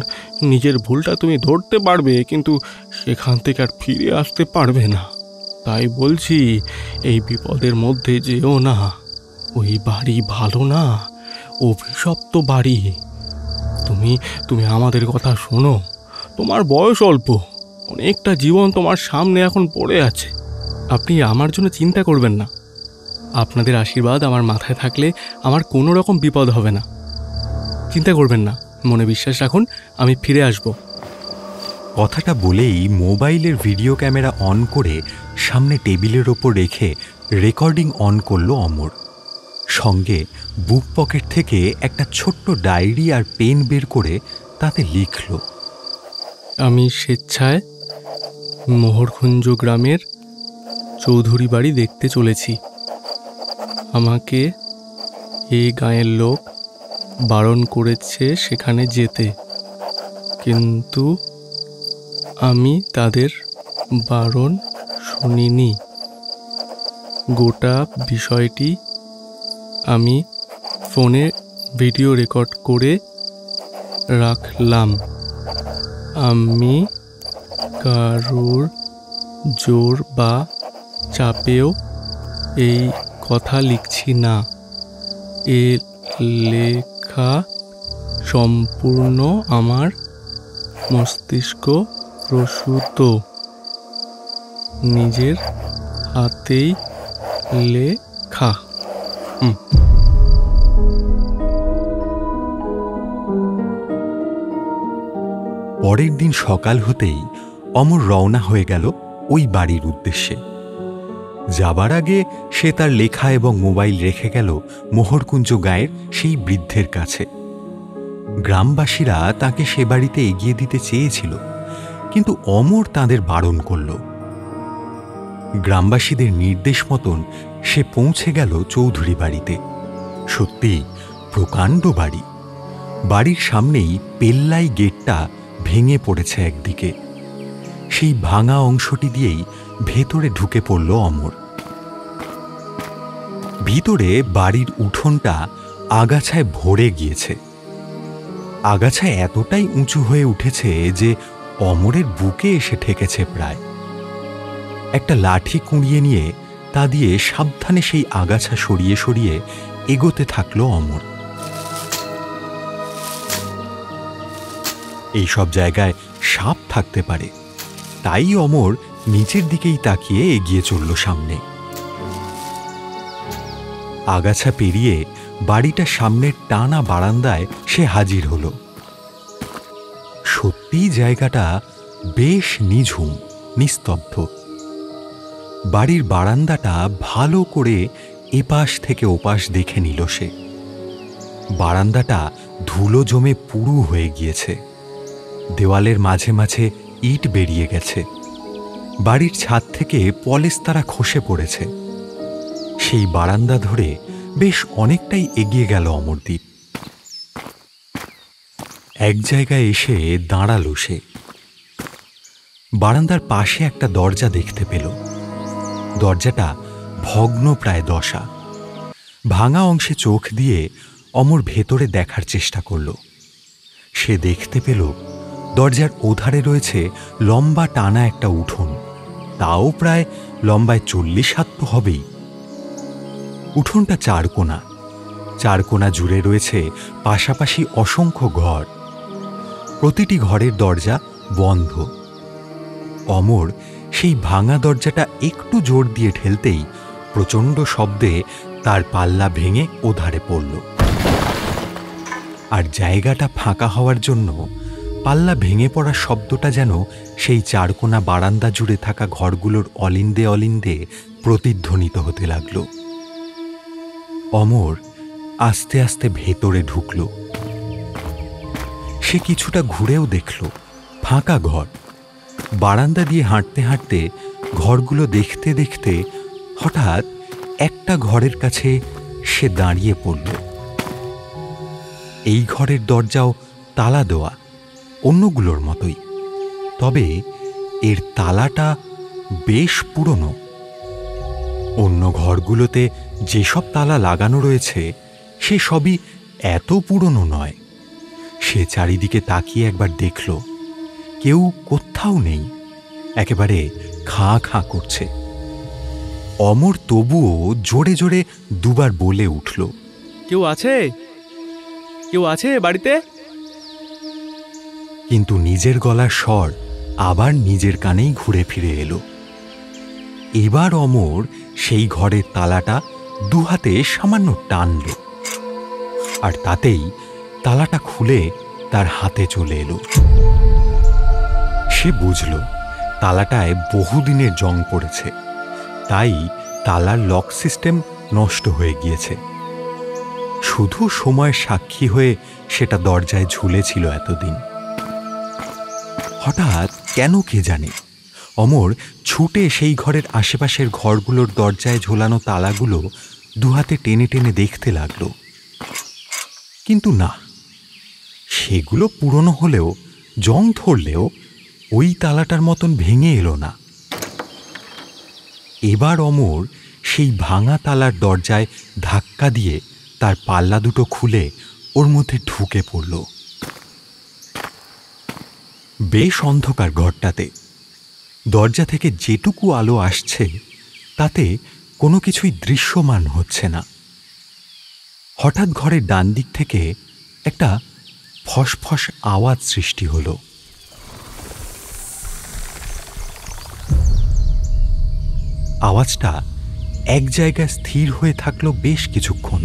নিজের ভুলটা তুমি ধরতে পারবে, কিন্তু সেখান থেকে আর ফিরে আসতে পারবে না। তাই বলছি, এই বিপদের মধ্যে যেও না। ওই বাড়ি ভালো না, অভিশপ্ত বাড়ি। তুমি আমাদের কথা শোনো। তোমার বয়স অল্প, অনেকটা জীবন তোমার সামনে এখন পড়ে আছে। আপনি আমার জন্য চিন্তা করবেন না। আপনাদের আশীর্বাদ আমার মাথায় থাকলে আমার কোনো রকম বিপদ হবে না। চিন্তা করবেন না, মনে বিশ্বাস রাখুন, আমি ফিরে আসব। কথাটা বলেই মোবাইলের ভিডিও ক্যামেরা অন করে সামনে টেবিলের ওপর রেখে রেকর্ডিং অন করলো অমর। সঙ্গে বুক পকেট থেকে একটা ছোট্ট ডায়েরি আর পেন বের করে তাতে লিখল, আমি স্বেচ্ছায় মোহরকুঞ্জ গ্রামের চৌধুরী বাড়ি দেখতে চলেছি। আমাকে এই গাঁয়ের লোক বারণ করেছে সেখানে যেতে, কিন্তু আমি তাদের বারণ শুনিনি। গোটা বিষয়টি আমি ফোনে ভিডিও রেকর্ড করে রাখলাম। আমি কারোর জোর বা চাপেও এই কথা লিখছি না। এ লেখা সম্পূর্ণ আমার মস্তিষ্ক প্রসূত, নিজের হাতেই লেখা। পরের দিন সকাল হতেই অমর রওনা হয়ে গেল ওই বাড়ির উদ্দেশ্যে। যাবার আগে সে তার লেখা এবং মোবাইল রেখে গেল মোহরকুঞ্জ গাঁয়ের সেই বৃদ্ধের কাছে। গ্রামবাসীরা তাকে সে বাড়িতে এগিয়ে দিতে চেয়েছিল, কিন্তু অমর তাদের বারণ করল। গ্রামবাসীদের নির্দেশ মতন সে পৌঁছে গেল চৌধুরী বাড়িতে। সত্যি প্রকাণ্ড বাড়ি। বাড়ির সামনেই পেল্লাই গেটটা ভেঙে পড়েছে একদিকে। সেই ভাঙা অংশটি দিয়েই ভেতরে ঢুকে পড়ল অমর। ভিতরে বাড়ির উঠোনটা আগাছায় ভরে গিয়েছে। আগাছা এতটাই উঁচু হয়ে উঠেছে যে অমরের বুকে এসে ঠেকেছে প্রায়। একটা লাঠি কুঁড়িয়ে নিয়ে তা দিয়ে সাবধানে সেই আগাছা সরিয়ে সরিয়ে এগোতে থাকল অমর। এই সব জায়গায় সাপ থাকতে পারে, তাই অমর নিচের দিকেই তাকিয়ে এগিয়ে চলল সামনে। আগাছা পেরিয়ে বাড়িটার সামনের টানা বারান্দায় সে হাজির হল। সত্যিই জায়গাটা বেশ নিঝুম, নিস্তব্ধ। বাড়ির বারান্দাটা ভালো করে এপাশ থেকে ওপাশ দেখে নিল সে। বারান্দাটা ধুলো জমে পুরু হয়ে গিয়েছে। দেওয়ালের মাঝে মাঝে ইট বেরিয়ে গেছে। বাড়ির ছাদ থেকে পলেস্তারা খসে পড়েছে। সেই বারান্দা ধরে বেশ অনেকটাই এগিয়ে গেল অমরদীপ। এক জায়গায় এসে দাঁড়ালো সে। বারান্দার পাশে একটা দরজা দেখতে পেল। দরজাটা ভগ্ন প্রায় দশা। ভাঙা অংশে চোখ দিয়ে অমর ভেতরে দেখার চেষ্টা করল। সে দেখতে পেল দরজার ওধারে রয়েছে লম্বা টানা একটা উঠোন, তাও প্রায় লম্বায় 40 হাত তো হবেই। উঠোনটা চারকোনা, চারকোনা জুড়ে রয়েছে পাশাপাশি অসংখ্য ঘর। প্রতিটি ঘরের দরজা বন্ধ। অমর সেই ভাঙা দরজাটা একটু জোর দিয়ে ঠেলতেই প্রচণ্ড শব্দে তার পাল্লা ভেঙে ওধারে পড়ল। আর জায়গাটা ফাঁকা হওয়ার জন্য পাল্লা ভেঙে পড়ার শব্দটা যেন সেই চারকোনা বারান্দা জুড়ে থাকা ঘরগুলোর অলিন্দে অলিন্দে প্রতিধ্বনিত হতে লাগল। অমর আস্তে আস্তে ভেতরে ঢুকল। সে কিছুটা ঘুরেও দেখল ফাঁকা ঘর। বারান্দা দিয়ে হাঁটতে হাঁটতে ঘরগুলো দেখতে দেখতে হঠাৎ একটা ঘরের কাছে সে দাঁড়িয়ে পড়ল। এই ঘরের দরজাও তালা দেওয়া, অন্যগুলোর মতোই, তবে এর তালাটা বেশ পুরনো। অন্য ঘরগুলোতে যেসব তালা লাগানো রয়েছে সে সবই এত পুরনো নয়। সে চারিদিকে তাকিয়ে একবার দেখল কেউ কোথাও নেই, একেবারে খাঁ খাঁ করছে। অমর তবুও জোরে জোরে দুবার বলে উঠল, কেউ আছে? কেউ আছে বাড়িতে? কিন্তু নিজের গলার স্বর আবার নিজের কানেই ঘুরে ফিরে এলো। এবার অমর সেই ঘরের তালাটা দুহাতে সামান্য টানল, আর তাতেই তালাটা খুলে তার হাতে চলে এলো। সে বুঝল তালাটায় বহুদিনের জং পড়েছে, তাই তালার লক সিস্টেম নষ্ট হয়ে গিয়েছে। শুধু সময় সাক্ষী হয়ে সেটা দরজায় ঝুলেছিল এতদিন। হঠাৎ কেন কে জানে অমর ছুটে সেই ঘরের আশেপাশের ঘরগুলোর দরজায় ঝোলানো তালাগুলো দুহাতে টেনে টেনে দেখতে লাগল। কিন্তু না, সেগুলো পুরনো হলেও জং ধরলেও ওই তালাটার মতন ভেঙে এলো না। এবার অমর সেই ভাঙা তালার দরজায় ধাক্কা দিয়ে তার পাল্লা দুটো খুলে ওর মধ্যে ঢুকে পড়ল। বেশ অন্ধকার ঘরটাতে। দরজা থেকে যেটুকু আলো আসছে তাতে কোনো কিছুই দৃশ্যমান হচ্ছে না। হঠাৎ ঘরের ডান দিক থেকে একটা ফসফস আওয়াজ সৃষ্টি হলো। আওয়াজটা এক জায়গায় স্থির হয়ে থাকলো বেশ কিছুক্ষণ।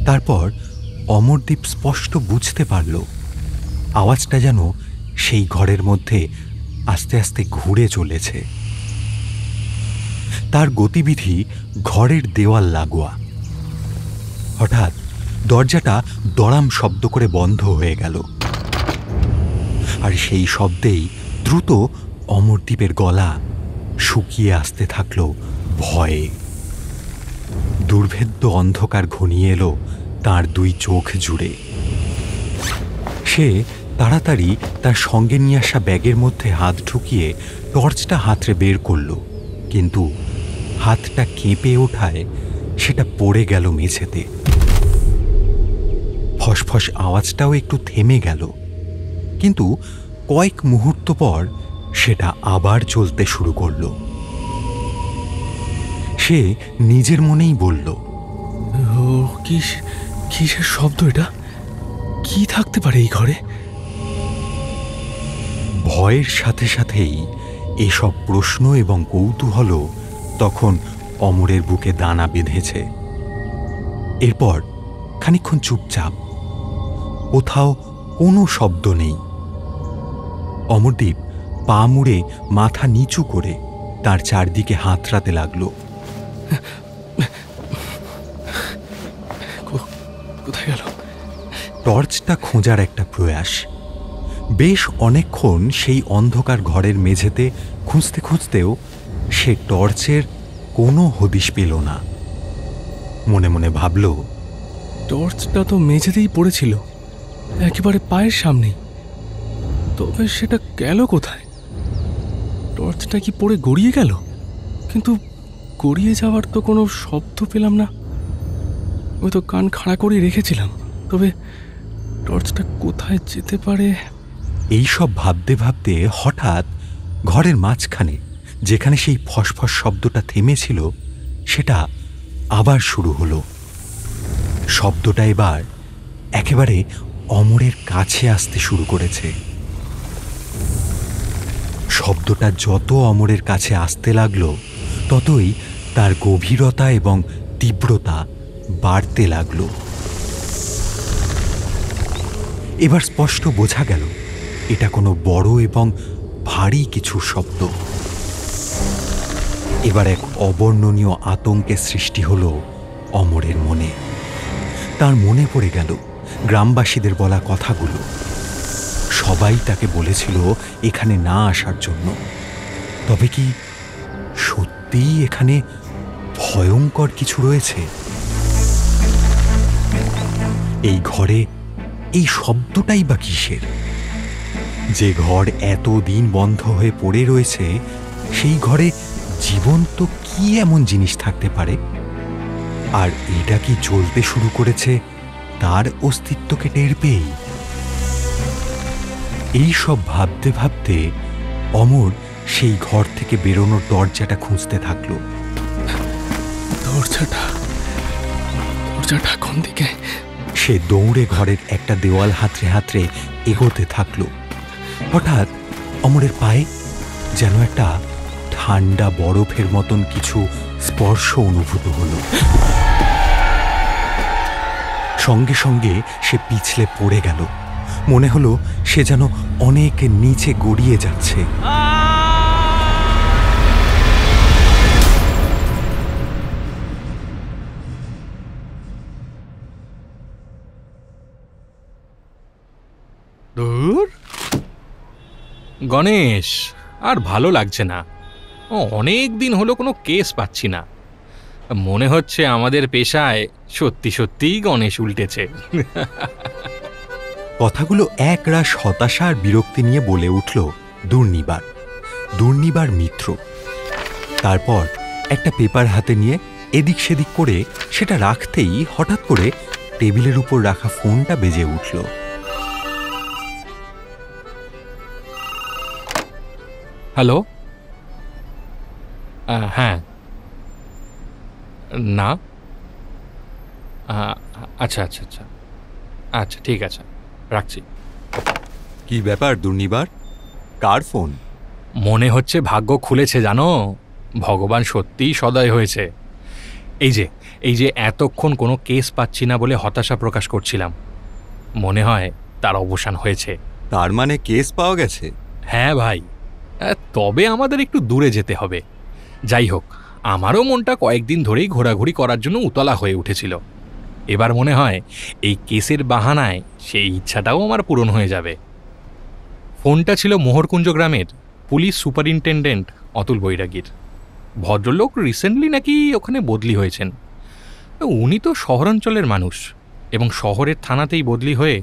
তারপর অমরদীপ স্পষ্ট বুঝতে পারল আওয়াজটা যেন সেই ঘরের মধ্যে আস্তে আস্তে ঘুরে চলেছে। তার গতিবিধি ঘরের দেওয়াল লাগোয়া। হঠাৎ দরজাটা দড়াম শব্দ করে বন্ধ হয়ে গেল, আর সেই শব্দেই দ্রুত অমরদীপের গলা শুকিয়ে আসতে থাকল ভয়ে। দুর্ভেদ্য অন্ধকার ঘনিয়ে এলো তার দুই চোখ জুড়ে। সে তাড়াতাড়ি তার সঙ্গে নিয়ে আসা ব্যাগের মধ্যে হাত ঢুকিয়ে টর্চটা হাতড়ে বের করল, কিন্তু হাতটা কেঁপে ওঠায় সেটা পড়ে গেল মেঝেতে। ফসফস আওয়াজটাও একটু থেমে গেল, কিন্তু কয়েক মুহূর্ত পর সেটা আবার চলতে শুরু করল। সে নিজের মনেই বলল, ও কিসের শব্দ এটা? কি থাকতে পারে এই ঘরে? ভয়ের সাথে সাথেই এসব প্রশ্ন এবং কৌতূহলও তখন অমরের বুকে দানা বেঁধেছে। এরপর খানিকক্ষণ চুপচাপ, কোথাও কোনো শব্দ নেই। অমরদীপ পা মুড়ে মাথা নিচু করে তার চারদিকে হাতড়াতে লাগলো। কোথায় গেল? টর্চটা খোঁজার একটা প্রয়াস। বেশ অনেকক্ষণ সেই অন্ধকার ঘরের মেঝেতে খুঁজতে খুঁজতেও সে টর্চের কোনো হদিশ পেল না। মনে মনে ভাবল, টর্চটা তো মেঝেতেই পড়েছিল, একেবারে পায়ের সামনেই। তবে সেটা গেল কোথায়? টর্চটা কি পড়ে গড়িয়ে গেল? কিন্তু গড়িয়ে যাওয়ার তো কোনো শব্দ পেলাম না। ওই তো কান খাড়া করে রেখেছিলাম, তবে টর্চটা কোথায় যেতে পারে? এইসব ভাবতে ভাবতে হঠাৎ ঘরের মাঝখানে, যেখানে সেই ফসফস শব্দটা থেমেছিল, সেটা আবার শুরু হলো। শব্দটা এবার একেবারে অমরের কাছে আসতে শুরু করেছে। শব্দটা যত অমরের কাছে আসতে লাগলো ততই তার গভীরতা এবং তীব্রতা বাড়তে লাগলো। এবার স্পষ্ট বোঝা গেল এটা কোনো বড় এবং ভারী কিছু শব্দ। এবার এক অবর্ণনীয় আতঙ্কের সৃষ্টি হলো অমরের মনে। তার মনে পড়ে গেল গ্রামবাসীদের বলা কথাগুলো। সবাই তাকে বলেছিল এখানে না আসার জন্য। তবে কি সত্যিই এখানে ভয়ঙ্কর কিছু রয়েছে? এই ঘরে এই শব্দটাই বা কিসের? যে ঘর এতদিন বন্ধ হয়ে পড়ে রয়েছে সেই ঘরে জীবন্ত কি এমন জিনিস থাকতে পারে? আর এটা কি জ্বলতে শুরু করেছে তার অস্তিত্বকে টের পেয়েই? এই সব ভাবতে ভাবতে অমর সেই ঘর থেকে বেরোনোর দরজাটা খুঁজতে থাকলো। দরজাটা কোন দিকে? সে দৌড়ে ঘরের একটা দেওয়াল হাতড়ে হাতড়ে এগোতে থাকলো। হঠাৎ অমরের পায়ে যেন একটা ঠান্ডা বরফের মতন কিছু স্পর্শ অনুভূত হলো। সঙ্গে সঙ্গে সে পিছলে পড়ে গেল। মনে হলো সে যেন অনেক নিচে গড়িয়ে যাচ্ছে। দূর গণেশ, আর ভালো লাগছে না। অনেক দিন হলো কোনো কেস পাচ্ছি না। মনে হচ্ছে আমাদের পেশায় সত্যি সত্যিই গণেশ উল্টেছে। কথাগুলো একরাশ হতাশা আর বিরক্তি নিয়ে বলে উঠল দুর্নিবার মিত্র। তারপর একটা পেপার হাতে নিয়ে এদিক সেদিক করে সেটা রাখতেই হঠাৎ করে টেবিলের উপর রাখা ফোনটা বেজে উঠল। হ্যালো, হ্যাঁ, না, আচ্ছা আচ্ছা আচ্ছা আচ্ছা ঠিক আছে, রাখছি। কি ব্যাপার দুর্নিবার? কার ফোন? মনে হচ্ছে ভাগ্য খুলেছে জানো, ভগবান সত্যিই সদয় হয়েছে। এই যে এতক্ষণ কোনো কেস পাচ্ছি না বলে হতাশা প্রকাশ করছিলাম, মনে হয় তার অবসান হয়েছে। তার মানে কেস পাওয়া গেছে? হ্যাঁ ভাই, তবে আমাদের একটু দূরে যেতে হবে। যাই হোক, আমারও মনটা কয়েকদিন ধরেই ঘোরাঘুরি করার জন্য উতলা হয়ে উঠেছিল। এবার মনে হয় এই কেসের বাহানায় সেই ইচ্ছাটাও আমার পূরণ হয়ে যাবে। ফোনটা ছিল মোহরকুঞ্জ গ্রামের পুলিশ সুপারিনটেন্ডেন্ট অতুল বৈরাগীর। ভদ্রলোক রিসেন্টলি নাকি ওখানে বদলি হয়েছেন। উনি তো শহরাঞ্চলের মানুষ এবং শহরের থানাতেই বদলি হয়ে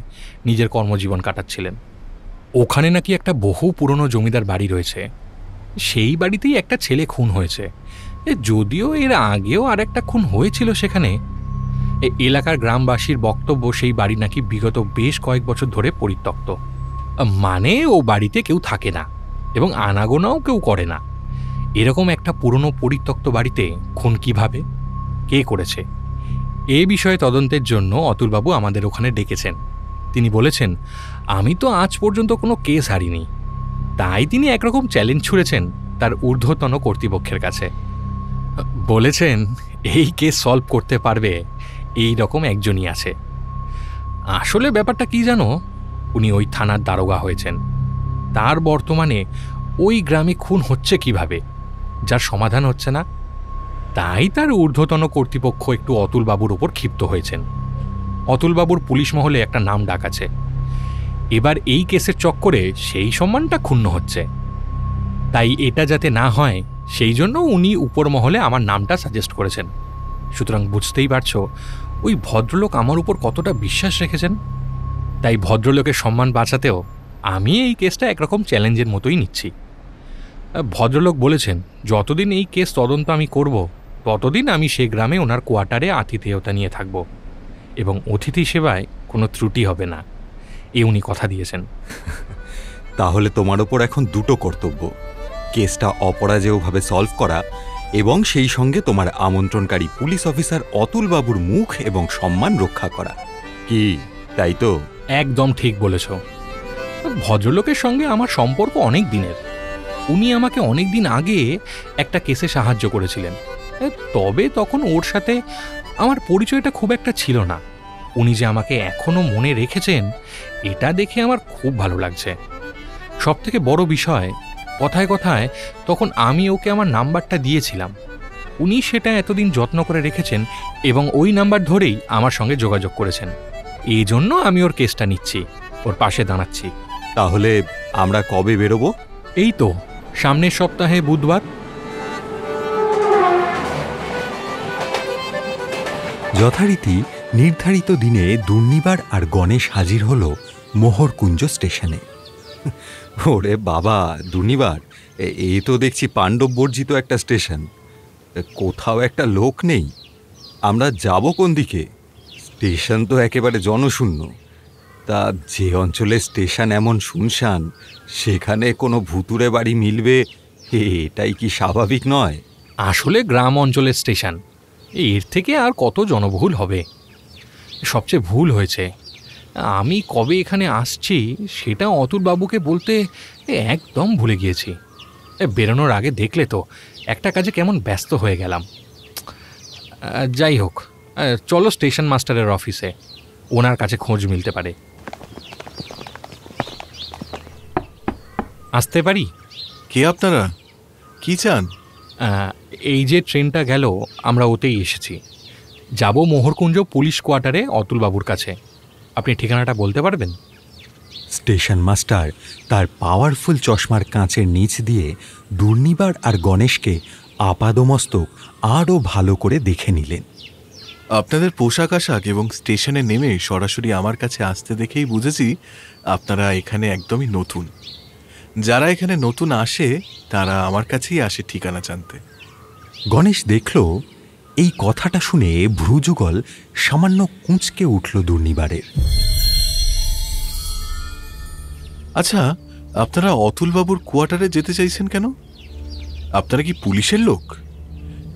নিজের কর্মজীবন কাটাচ্ছিলেন। ওখানে নাকি একটা বহু পুরনো জমিদার বাড়ি রয়েছে, সেই বাড়িতেই একটা ছেলে খুন হয়েছে। যদিও এর আগেও আর একটা খুন হয়েছিল সেখানে। এলাকার গ্রামবাসীর বক্তব্য সেই বাড়ি নাকি বিগত বেশ কয়েক বছর ধরে পরিত্যক্ত। মানে ও বাড়িতে কেউ থাকে না এবং আনাগোনাও কেউ করে না। এরকম একটা পুরনো পরিত্যক্ত বাড়িতে খুন কিভাবে, কে করেছে, এ বিষয়ে তদন্তের জন্য অতুলবাবু আমাদের ওখানে ডেকেছেন। তিনি বলেছেন, আমি তো আজ পর্যন্ত কোনো কেস হারিনি, তাই তিনি একরকম চ্যালেঞ্জ ছুড়েছেন তার ঊর্ধ্বতন কর্তৃপক্ষের কাছে। বলেছেন এই কেস সলভ করতে পারবে এই রকম একজনই আছে। আসলে ব্যাপারটা কি জানো, উনি ওই থানার দারোগা হয়েছেন। তার বর্তমানে ওই গ্রামে খুন হচ্ছে কিভাবে, যার সমাধান হচ্ছে না, তাই তার ঊর্ধ্বতন কর্তৃপক্ষ একটু অতুলবাবুর ওপর ক্ষিপ্ত হয়েছেন। অতুলবাবুর পুলিশ মহলে একটা নাম ডাক আছে। এবার এই কেসের চক্করে সেই সম্মানটা ক্ষুণ্ণ হচ্ছে। তাই এটা যাতে না হয় সেই জন্য উনি উপর মহলে আমার নামটা সাজেস্ট করেছেন। সুতরাং বুঝতেই পারছো ওই ভদ্রলোক আমার উপর কতটা বিশ্বাস রেখেছেন। তাই ভদ্রলোকের সম্মান বাঁচাতেও আমি এই কেসটা একরকম চ্যালেঞ্জের মতোই নিচ্ছি। ভদ্রলোক বলেছেন যতদিন এই কেস তদন্ত আমি করব ততদিন আমি সে গ্রামে ওনার কোয়ার্টারে আতিথেয়তা নিয়ে থাকব এবং অতিথি সেবায় কোনো ত্রুটি হবে না, এ উনি কথা দিয়েছেন। তাহলে তোমার ওপর এখন দুটো কর্তব্য, কেসটা অপরাজেয়ভাবে সলভ করা এবং সেই সঙ্গে তোমার আমন্ত্রণকারী পুলিশ অফিসার অতুলবাবুর মুখ এবং সম্মান রক্ষা করা। কি তাই তো? একদম ঠিক বলেছ। ভদ্রলোকের সঙ্গে আমার সম্পর্ক অনেক দিনের। উনি আমাকে অনেক দিন আগে একটা কেসে সাহায্য করেছিলেন, তবে তখন ওর সাথে আমার পরিচয়টা খুব একটা ছিল না। উনি যে আমাকে এখনো মনে রেখেছেন এটা দেখে আমার খুব ভালো লাগছে। সবথেকে বড় বিষয়, কথায় কথায় তখন আমি ওকে আমার নাম্বারটা দিয়েছিলাম। উনি সেটা এতদিন যত্ন করে রেখেছেন এবং ওই নাম্বার ধরেই আমার সঙ্গে যোগাযোগ করেছেন। এই জন্য আমি ওর কেসটা নিচ্ছি, ওর পাশে দাঁড়াচ্ছি। তাহলে আমরা কবে বেরোবো? এই তো সামনের সপ্তাহে বুধবার। যথারীতি নির্ধারিত দিনে দুর্নিবার আর গণেশ হাজির হল মোহরকুঞ্জ স্টেশনে। ওরে বাবা দুর্নিবার, এ তো দেখছি পাণ্ডব বর্জিত একটা স্টেশন। কোথাও একটা লোক নেই। আমরা যাব কোন দিকে? স্টেশন তো একেবারে জনশূন্য। তা যে অঞ্চলে স্টেশন এমন শুনশান, সেখানে কোনো ভুতুরে বাড়ি মিলবে এটাই কি স্বাভাবিক নয়? আসলে গ্রাম অঞ্চলের স্টেশন, এর থেকে আর কত জনবহুল হবে। সবচেয়ে ভুল হয়েছে, আমি কবে এখানে আসছি সেটা অতুলবাবুকে বলতে একদম ভুলে গিয়েছি। বেরোনোর আগে দেখলে তো একটা কাজে কেমন ব্যস্ত হয়ে গেলাম। যাই হোক, চলো স্টেশন মাস্টারের অফিসে, ওনার কাছে খোঁজ মিলতে পারে। আসতে পারি? কে আপনারা? কি চান? এই যে ট্রেনটা গেল আমরা ওতেই এসেছি। যাব মোহরকুঞ্জ পুলিশ কোয়ার্টারে অতুলবাবুর কাছে। আপনি ঠিকানাটা বলতে পারবেন? স্টেশন মাস্টার তার পাওয়ারফুল চশমার কাঁচের নিচ দিয়ে দুর্নিবার আর গণেশকে আপাদমস্তক আরও ভালো করে দেখে নিলেন। আপনাদের পোশাক আশাক এবং স্টেশনে নেমে সরাসরি আমার কাছে আসতে দেখেই বুঝেছি আপনারা এখানে একদমই নতুন। যারা এখানে নতুন আসে তারা আমার কাছেই আসে ঠিকানা জানতে। গণেশ দেখল এই কথাটা শুনে ভ্রুযুগল সামান্য কুঁচকে উঠল দুর্নিবারের। আচ্ছা, আপনারা অতুলবাবুর কোয়ার্টারে যেতে চাইছেন কেন? আপনারা কি পুলিশের লোক?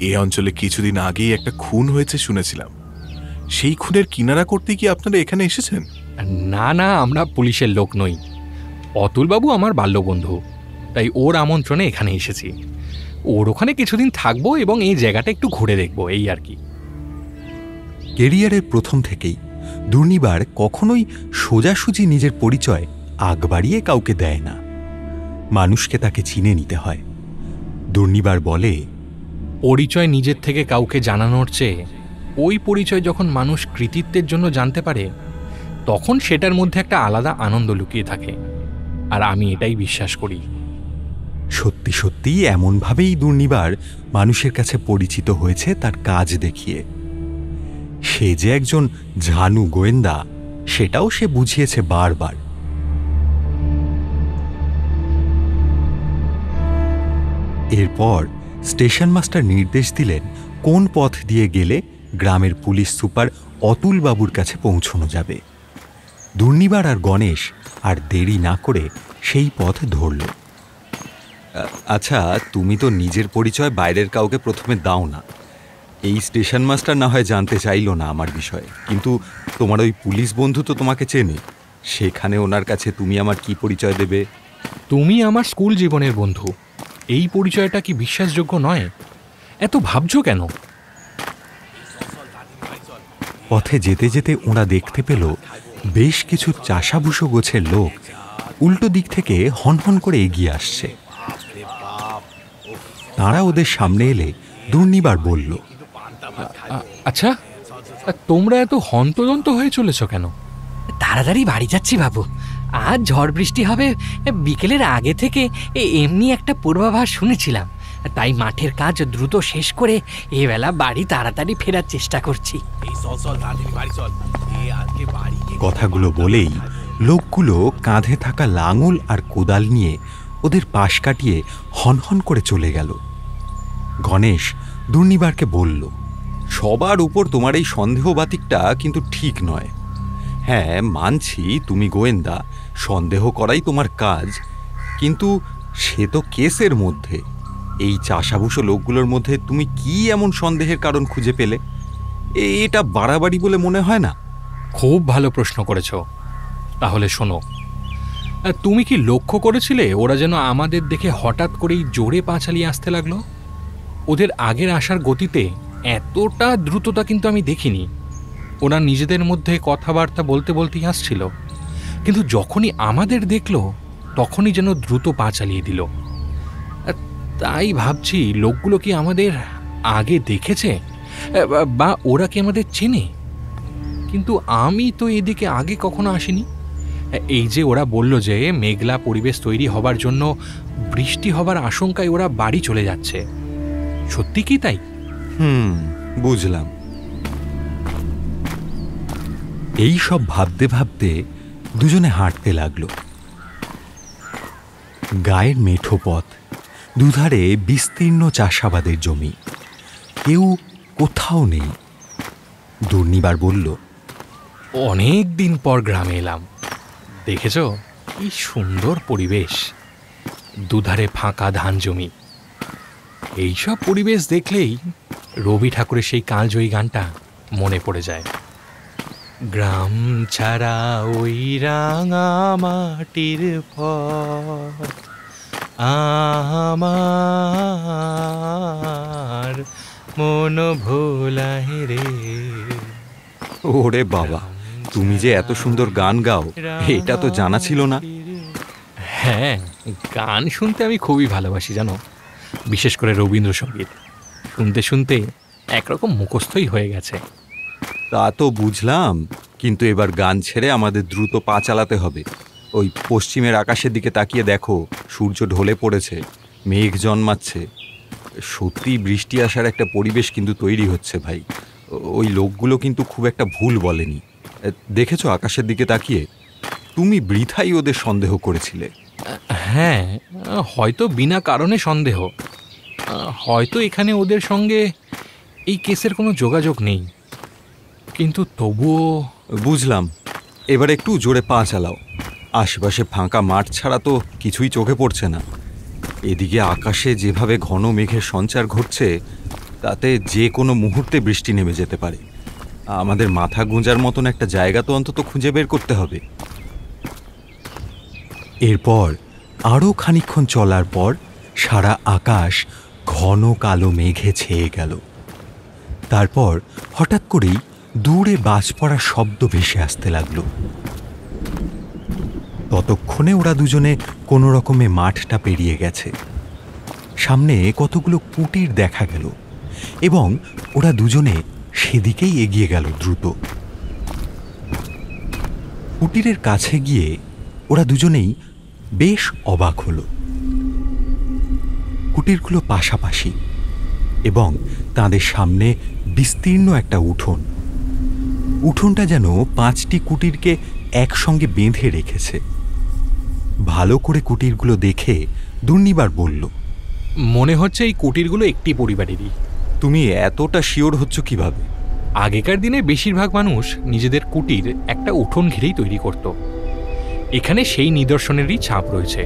এই অঞ্চলে কিছুদিন আগেই একটা খুন হয়েছে শুনেছিলাম। সেই খুনের কিনারা করতে কি আপনারা এখানে এসেছেন? না না, আমরা পুলিশের লোক নই। অতুলবাবু আমার বাল্যবন্ধু, তাই ওর আমন্ত্রণে এখানে এসেছি। ওর ওখানে কিছুদিন থাকবো এবং এই জায়গাটা একটু ঘুরে দেখবো, এই আর কি। কেরিয়ারের প্রথম থেকেই দুর্নিবার কখনোই সোজাসুজি নিজের পরিচয় আগ বাড়িয়ে কাউকে দেয় না। মানুষকে তাকে চিনে নিতে হয়। দুর্নিবার বলে, পরিচয় নিজের থেকে কাউকে জানানোর চেয়ে ওই পরিচয় যখন মানুষ কৃতিত্বের জন্য জানতে পারে, তখন সেটার মধ্যে একটা আলাদা আনন্দ লুকিয়ে থাকে। আর আমি এটাই বিশ্বাস করি। সত্যি সত্যি এমনভাবেই দুর্নিবার মানুষের কাছে পরিচিত হয়েছে তার কাজ দেখিয়ে। সে যে একজন ঝানু গোয়েন্দা সেটাও সে বুঝিয়েছে বারবার। এরপর স্টেশন মাস্টার নির্দেশ দিলেন কোন পথ দিয়ে গেলে গ্রামের পুলিশ সুপার অতুলবাবুর কাছে পৌঁছানো যাবে। দুর্নিবার আর গণেশ আর দেরি না করে সেই পথ ধরল। আচ্ছা, তুমি তো নিজের পরিচয় বাইরের কাউকে প্রথমে দাও না। এই স্টেশন মাস্টার না হয় জানতে চাইল না আমার বিষয়ে, কিন্তু তোমার ওই পুলিশ বন্ধু তো তোমাকে চেনে। সেখানে ওনার কাছে তুমি আমার কি পরিচয় দেবে? তুমি আমার স্কুল জীবনের বন্ধু, এই পরিচয়টা কি বিশ্বাসযোগ্য নয়? এত ভাবছো কেন? পথে যেতে যেতে ওরা দেখতে পেল বেশ কিছু চাষাভুষো গোছের লোক উল্টো দিক থেকে হনহন করে এগিয়ে আসছে। তারা ওদের সামনে এলে দুর্নিবার বলল, আচ্ছা, তোমরা এত হন্তদন্ত হয়ে চলেছ কেন? তাড়াতাড়ি বাড়ি যাচ্ছি বাবু। আজ ঝড় বৃষ্টি হবে বিকেলের আগে থেকে এমনি একটা পূর্বাভাস শুনেছিলাম, তাই মাঠের কাজ দ্রুত শেষ করে এবেলা বাড়ি তাড়াতাড়ি ফেরার চেষ্টা করছি। কথাগুলো বলেই লোকগুলো কাঁধে থাকা লাঙল আর কোদাল নিয়ে ওদের পাশ কাটিয়ে হনহন করে চলে গেল। গণেশ দুর্নিবারকে বলল, সবার উপর তোমার এই সন্দেহবাতিকটা কিন্তু ঠিক নয়। হ্যাঁ, মানছি তুমি গোয়েন্দা, সন্দেহ করাই তোমার কাজ, কিন্তু সে তো কেসের মধ্যে। এই চাষাভুষো লোকগুলোর মধ্যে তুমি কি এমন সন্দেহের কারণ খুঁজে পেলে? এটা বাড়াবাড়ি বলে মনে হয় না? খুব ভালো প্রশ্ন করেছ। তাহলে শোনো, তুমি কি লক্ষ্য করেছিলে ওরা যেন আমাদের দেখে হঠাৎ করেই জোরে পা চালিয়ে আসতে লাগলো? ওদের আগের আসার গতিতে এতটা দ্রুততা কিন্তু আমি দেখিনি। ওরা নিজেদের মধ্যে কথাবার্তা বলতে বলতেই আসছিল, কিন্তু যখনই আমাদের দেখলো তখনই যেন দ্রুত পা চালিয়ে দিল। তাই ভাবছি লোকগুলো কি আমাদের আগে দেখেছে, বা ওরা কি আমাদের চেনে। কিন্তু আমি তো এদিকে আগে কখনো আসিনি। এই যে ওরা বলল যে মেঘলা পরিবেশ তৈরি হবার জন্য বৃষ্টি হবার আশঙ্কায় ওরা বাড়ি চলে যাচ্ছে, সত্যি কি তাই? বুঝলাম। এই সব ভাবতে ভাবতে দুজনে হাঁটতে লাগলো। গায়ের মেঠো পথ, দুধারে বিস্তীর্ণ চাষাবাদের জমি, কেউ কোথাও নেই। দুর্নিবার বলল, অনেক দিন পর গ্রামে এলাম। দেখেছ কি সুন্দর পরিবেশ, দুধারে ফাঁকা ধান জমি। এইসব পরিবেশ দেখলেই রবি ঠাকুরের সেই কালজয়ী গানটা মনে পড়ে যায়। গ্রাম ছাড়া ওই রাঙা মাটির পথ আমার মন ভোলায় রে। ওরে বাবা, তুমি যে এত সুন্দর গান গাও এটা তো জানা ছিল না। হ্যাঁ, গান শুনতে আমি খুবই ভালোবাসি জানো, বিশেষ করে রবীন্দ্রসঙ্গীত। শুনতে শুনতে একরকম মুখস্থই হয়ে গেছে। তা তো বুঝলাম, কিন্তু এবার গান ছেড়ে আমাদের দ্রুত পা চালাতে হবে। ওই পশ্চিমের আকাশের দিকে তাকিয়ে দেখো, সূর্য ঢলে পড়েছে, মেঘ জন্মাচ্ছে। সত্যি বৃষ্টি আসার একটা পরিবেশ কিন্তু তৈরি হচ্ছে ভাই। ওই লোকগুলো কিন্তু খুব একটা ভুল বলেনি। দেখেছো আকাশের দিকে তাকিয়ে? তুমি বৃথাই ওদের সন্দেহ করেছিলে। হ্যাঁ, হয়তো বিনা কারণে সন্দেহ। হয়তো এখানে ওদের সঙ্গে এই কেসের কোনো যোগাযোগ নেই, কিন্তু তবুও। বুঝলাম। এবার একটু জোরে পা চালাও। আশেপাশে ফাঁকা মাঠ ছাড়া তো কিছুই চোখে পড়ছে না। এদিকে আকাশে যেভাবে ঘন মেঘের সঞ্চার ঘটছে, তাতে যে কোনো মুহূর্তে বৃষ্টি নেমে যেতে পারে। আমাদের মাথা গুঁজার মতন একটা জায়গা তো অন্তত খুঁজে বের করতে হবে। এরপর আরও খানিকক্ষণ চলার পর সারা আকাশ ঘন কালো মেঘে ছেয়ে গেল। তারপর হঠাৎ করেই দূরে বাজ পড়ার শব্দ ভেসে আসতে লাগলো। ততক্ষণে ওরা দুজনে কোনো রকমে মাঠটা পেরিয়ে গেছে। সামনে কতগুলো কুটির দেখা গেল এবং ওরা দুজনে সেদিকেই এগিয়ে গেল দ্রুত। কুটিরের কাছে গিয়ে ওরা দুজনেই বেশ অবাক হলো। কুটিরগুলো পাশাপাশি এবং তাদের সামনে বিস্তীর্ণ একটা উঠোন। উঠোনটা যেন 5টি কুটিরকে একসঙ্গে বেঁধে রেখেছে। ভালো করে কুটিরগুলো দেখে দুর্নিবার বলল, মনে হচ্ছে এই কুটিরগুলো একটি পরিবারেরই। তুমি এতটা শিওর হচ্ছ কিভাবে? আগেকার দিনে বেশিরভাগ মানুষ নিজেদের কুটির একটা উঠোন ঘিরেই তৈরি করত। এখানে সেই নিদর্শনেরই ছাপ রয়েছে।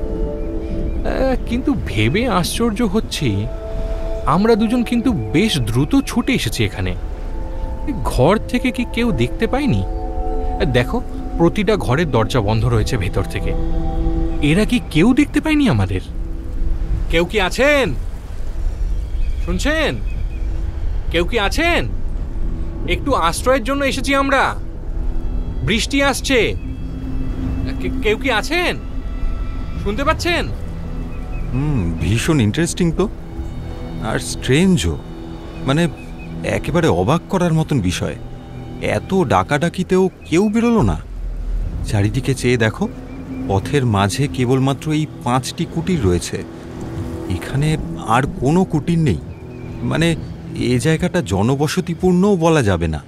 কিন্তু ভেবে আশ্চর্য হচ্ছি, আমরা দুজন কিন্তু বেশ দ্রুত ছুটে এসেছি এখানে। ঘর থেকে কি কেউ দেখতে পায়নি? দেখো, প্রতিটা ঘরের দরজা বন্ধ রয়েছে ভেতর থেকে। এরা কি কেউ দেখতে পায়নি আমাদের? কেউ কি আছেন? শুনছেন? কেউ কি আছেন? একটু আশ্রয়ের জন্য এসেছি আমরা। বৃষ্টি আসছে। কেউ কি আছেন? শুনতে পাচ্ছেন? ভীষণ ইন্টারেস্টিং তো, আর স্ট্রেঞ্জও। মানে একেবারে অবাক করার মতন বিষয়। এত ডাকাডাকিতেও কেউ বেরোলো না। চারিদিকে চেয়ে দেখো, পথের মাঝে কেবলমাত্র এই 5টি কুটির রয়েছে। এখানে আর কোনো কুটির নেই। মানে এ জায়গাটা জনবসতিপূর্ণও বলা যাবে না।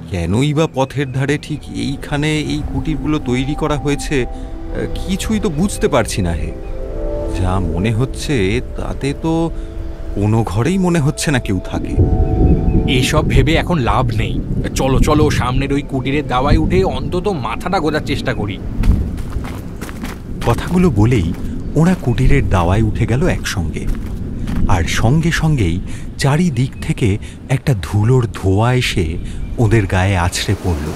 কেনই বা পথের ধারে ঠিক এইখানে এই কুটিরগুলো তৈরি করা হয়েছে কিছুই তো বুঝতে পারছি না হে। যা মনে হচ্ছে তাতে তো কোনো ঘরেই মনে হচ্ছে না কেউ থাকে। এসব ভেবে এখন লাভ নেই। চলো চলো, সামনের ওই কুটিরের দাওয়ায় উঠে অন্তত মাথাটা গোজার চেষ্টা করি। কথাগুলো বলেই ওরা কুটিরের দাওয়ায় উঠে গেল একসঙ্গে। আর সঙ্গে সঙ্গেই চারিদিক থেকে একটা ধুলোর ধোঁয়া এসে ওদের গায়ে আছড়ে পড়ল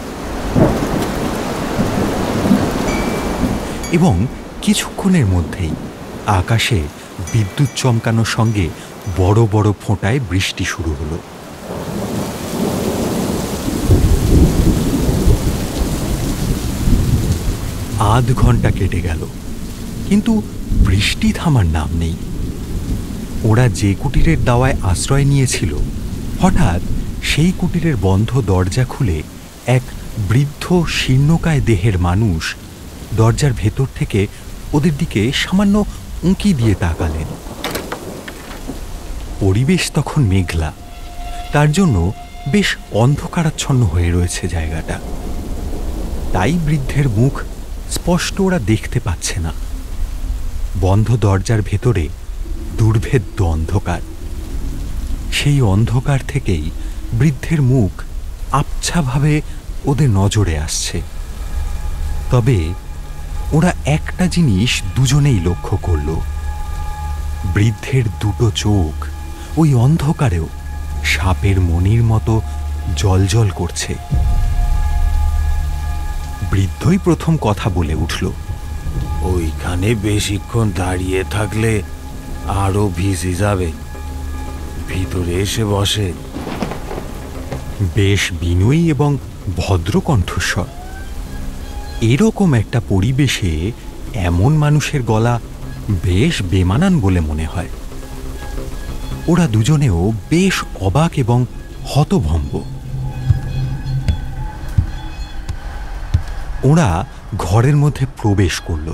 এবং কিছুক্ষণের মধ্যেই আকাশে বিদ্যুৎ চমকানোর সঙ্গে বড় বড় ফোঁটায় বৃষ্টি শুরু হলো। আধ ঘন্টা কেটে গেল, কিন্তু বৃষ্টি থামার নাম নেই। ওরা যে কুটিরের দাওয়ায় আশ্রয় নিয়েছিল, হঠাৎ সেই কুটিরের বন্ধ দরজা খুলে এক বৃদ্ধ শীর্ণকায় দেহের মানুষ দরজার ভেতর থেকে ওদের দিকে সামান্য উঁকি দিয়ে তাকালেন। পরিবেশ তখন মেঘলা, তার জন্য বেশ অন্ধকারাচ্ছন্ন হয়ে রয়েছে জায়গাটা। তাই বৃদ্ধের মুখ স্পষ্ট ওরা দেখতে পাচ্ছে না। বন্ধ দরজার ভেতরে দুর্ভেদ্য অন্ধকার। সেই অন্ধকার থেকেই বৃদ্ধের মুখ আবছাভাবে ওদের নজরে আসছে। তবে ওরা একটা জিনিস দুজনেই লক্ষ্য করল, বৃদ্ধের দুটো চোখ ওই অন্ধকারেও সাপের মনির মতো জ্বলজ্বল করছে। বৃদ্ধই প্রথম কথা বলে উঠল, ওইখানে বেশিক্ষণ দাঁড়িয়ে থাকলে আরো ভিজে যাবে, ভিতরে এসে বসে। বেশ বিনয়ী এবং ভদ্র কণ্ঠস্বর। এরকম একটা পরিবেশে এমন মানুষের গলা বেশ বেমানান বলে মনে হয়। ওরা দুজনেও বেশ অবাক এবং হতভম্ব। ওরা ঘরের মধ্যে প্রবেশ করল।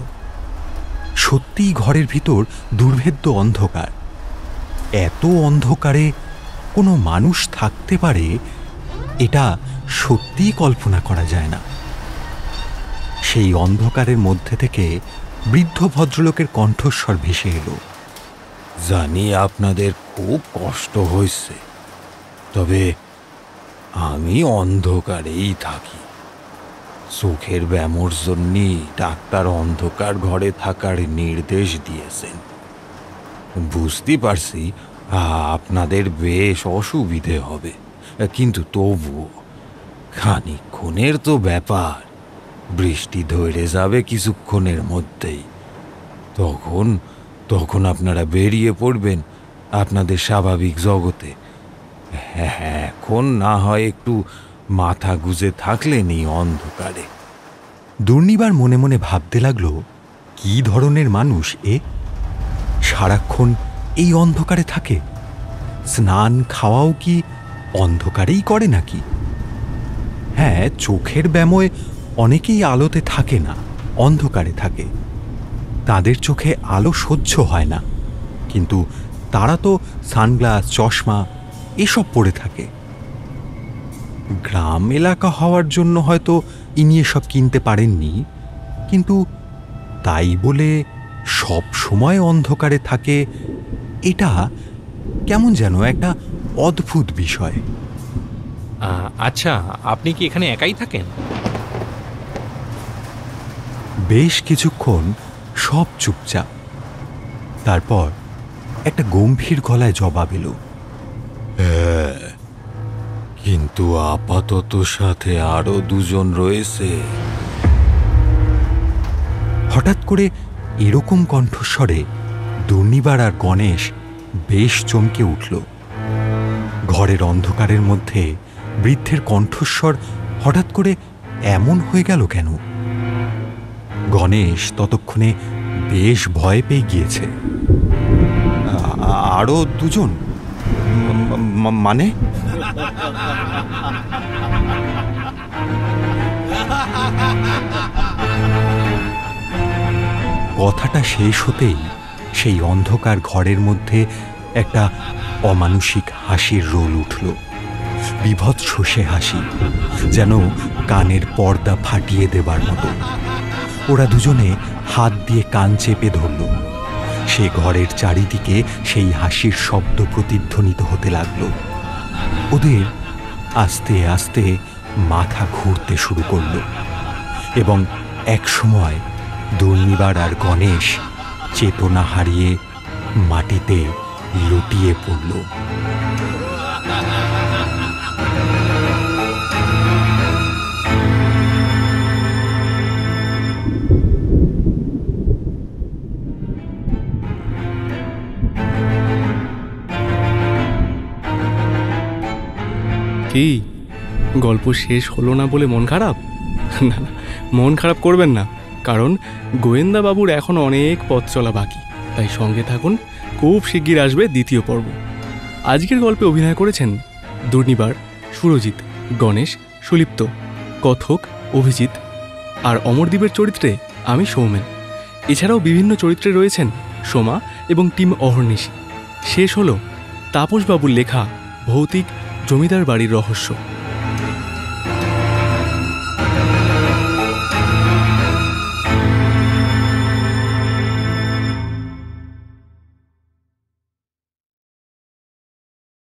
সত্যিই ঘরের ভিতর দুর্ভেদ্য অন্ধকার। এত অন্ধকারে কোনো মানুষ থাকতে পারে, এটা সত্যিই কল্পনা করা যায় না। সেই অন্ধকারের মধ্যে থেকে বৃদ্ধ ভদ্রলোকের কণ্ঠস্বর ভেসে এলো, জানি আপনাদের খুব কষ্ট হয়েছে, তবে আমি অন্ধকারেই থাকি। চোখের ব্যামোর জন্যই ডাক্তার অন্ধকার ঘরে থাকার নির্দেশ দিয়েছেন। বুঝতে পারছি আপনাদের বেশ অসুবিধে হবে, কিন্তু তবুও খানিকক্ষণের তো ব্যাপার। বৃষ্টি ধরে যাবে কিছুক্ষণের মধ্যেই। তখন আপনারা বেরিয়ে পড়বেন আপনাদের স্বাভাবিক জগতে। এখন না হয় একটু মাথা গুজে থাকলেন এই অন্ধকারে। দুর্নিবার মনে মনে ভাবতে লাগলো, কি ধরনের মানুষ এ? সারাক্ষণ এই অন্ধকারে থাকে? স্নান খাওয়াও কি অন্ধকারেই করে নাকি? হ্যাঁ, চোখের ব্যামোয় অনেকেই আলোতে থাকে না, অন্ধকারে থাকে। তাদের চোখে আলো সহ্য হয় না, কিন্তু তারা তো সানগ্লাস, চশমা এসব পরে থাকে। গ্রাম এলাকা হওয়ার জন্য হয়তো ইনি এসব কিনতে পারেননি, কিন্তু তাই বলে সব সময় অন্ধকারে থাকে, এটা কেমন যেন একটা অদ্ভুত বিষয়। আচ্ছা, আপনি কি এখানে একাই থাকেন? বেশ কিছুক্ষণ সব চুপচাপ। তারপর একটা গম্ভীর গলায় জবাব এলো, হ্যাঁ, কিন্তু আপাতত সাথে আরো দুজন রয়েছে। হঠাৎ করে এরকম কণ্ঠস্বরে দুর্নিবার আর গণেশ বেশ চমকে উঠল। ঘরের অন্ধকারের মধ্যে বৃদ্ধের কণ্ঠস্বর হঠাৎ করে এমন হয়ে গেল কেন? গণেশ ততক্ষণে বেশ ভয় পেয়ে গিয়েছে। আরো দুজন মানে? কথাটা শেষ হতেই সেই অন্ধকার ঘরের মধ্যে একটা অমানুষিক হাসির রোল উঠল। বিভৎস সে হাসি, যেন কানের পর্দা ফাটিয়ে দেবার মতো। ওরা দুজনে হাত দিয়ে কান চেপে ধরল। সে ঘরের চারিদিকে সেই হাসির শব্দ প্রতিধ্বনিত হতে লাগলো। ওদের আস্তে আস্তে মাথা ঘুরতে শুরু করল এবং একসময় দুর্নিবার আর গণেশ চেতনা হারিয়ে মাটিতে লুটিয়ে পড়ল। কি গল্প শেষ হলো না বলে মন খারাপ? না না, মন খারাপ করবেন না, কারণ গোয়েন্দা বাবুর এখন অনেক পথ চলা বাকি। তাই সঙ্গে থাকুন, খুব শিগগির আসবে দ্বিতীয় পর্ব। আজকের গল্পে অভিনয় করেছেন দুর্নিবার, সুরজিৎ, গণেশ, সুলিপ্ত, কথক, অভিজিৎ আর অমরদীপের চরিত্রে আমি সৌমেন। এছাড়াও বিভিন্ন চরিত্রে রয়েছেন সোমা এবং টিম অহর্নিশি। শেষ হলো তাপসবাবুর লেখা ভৌতিক জমিদার বাড়ির রহস্য।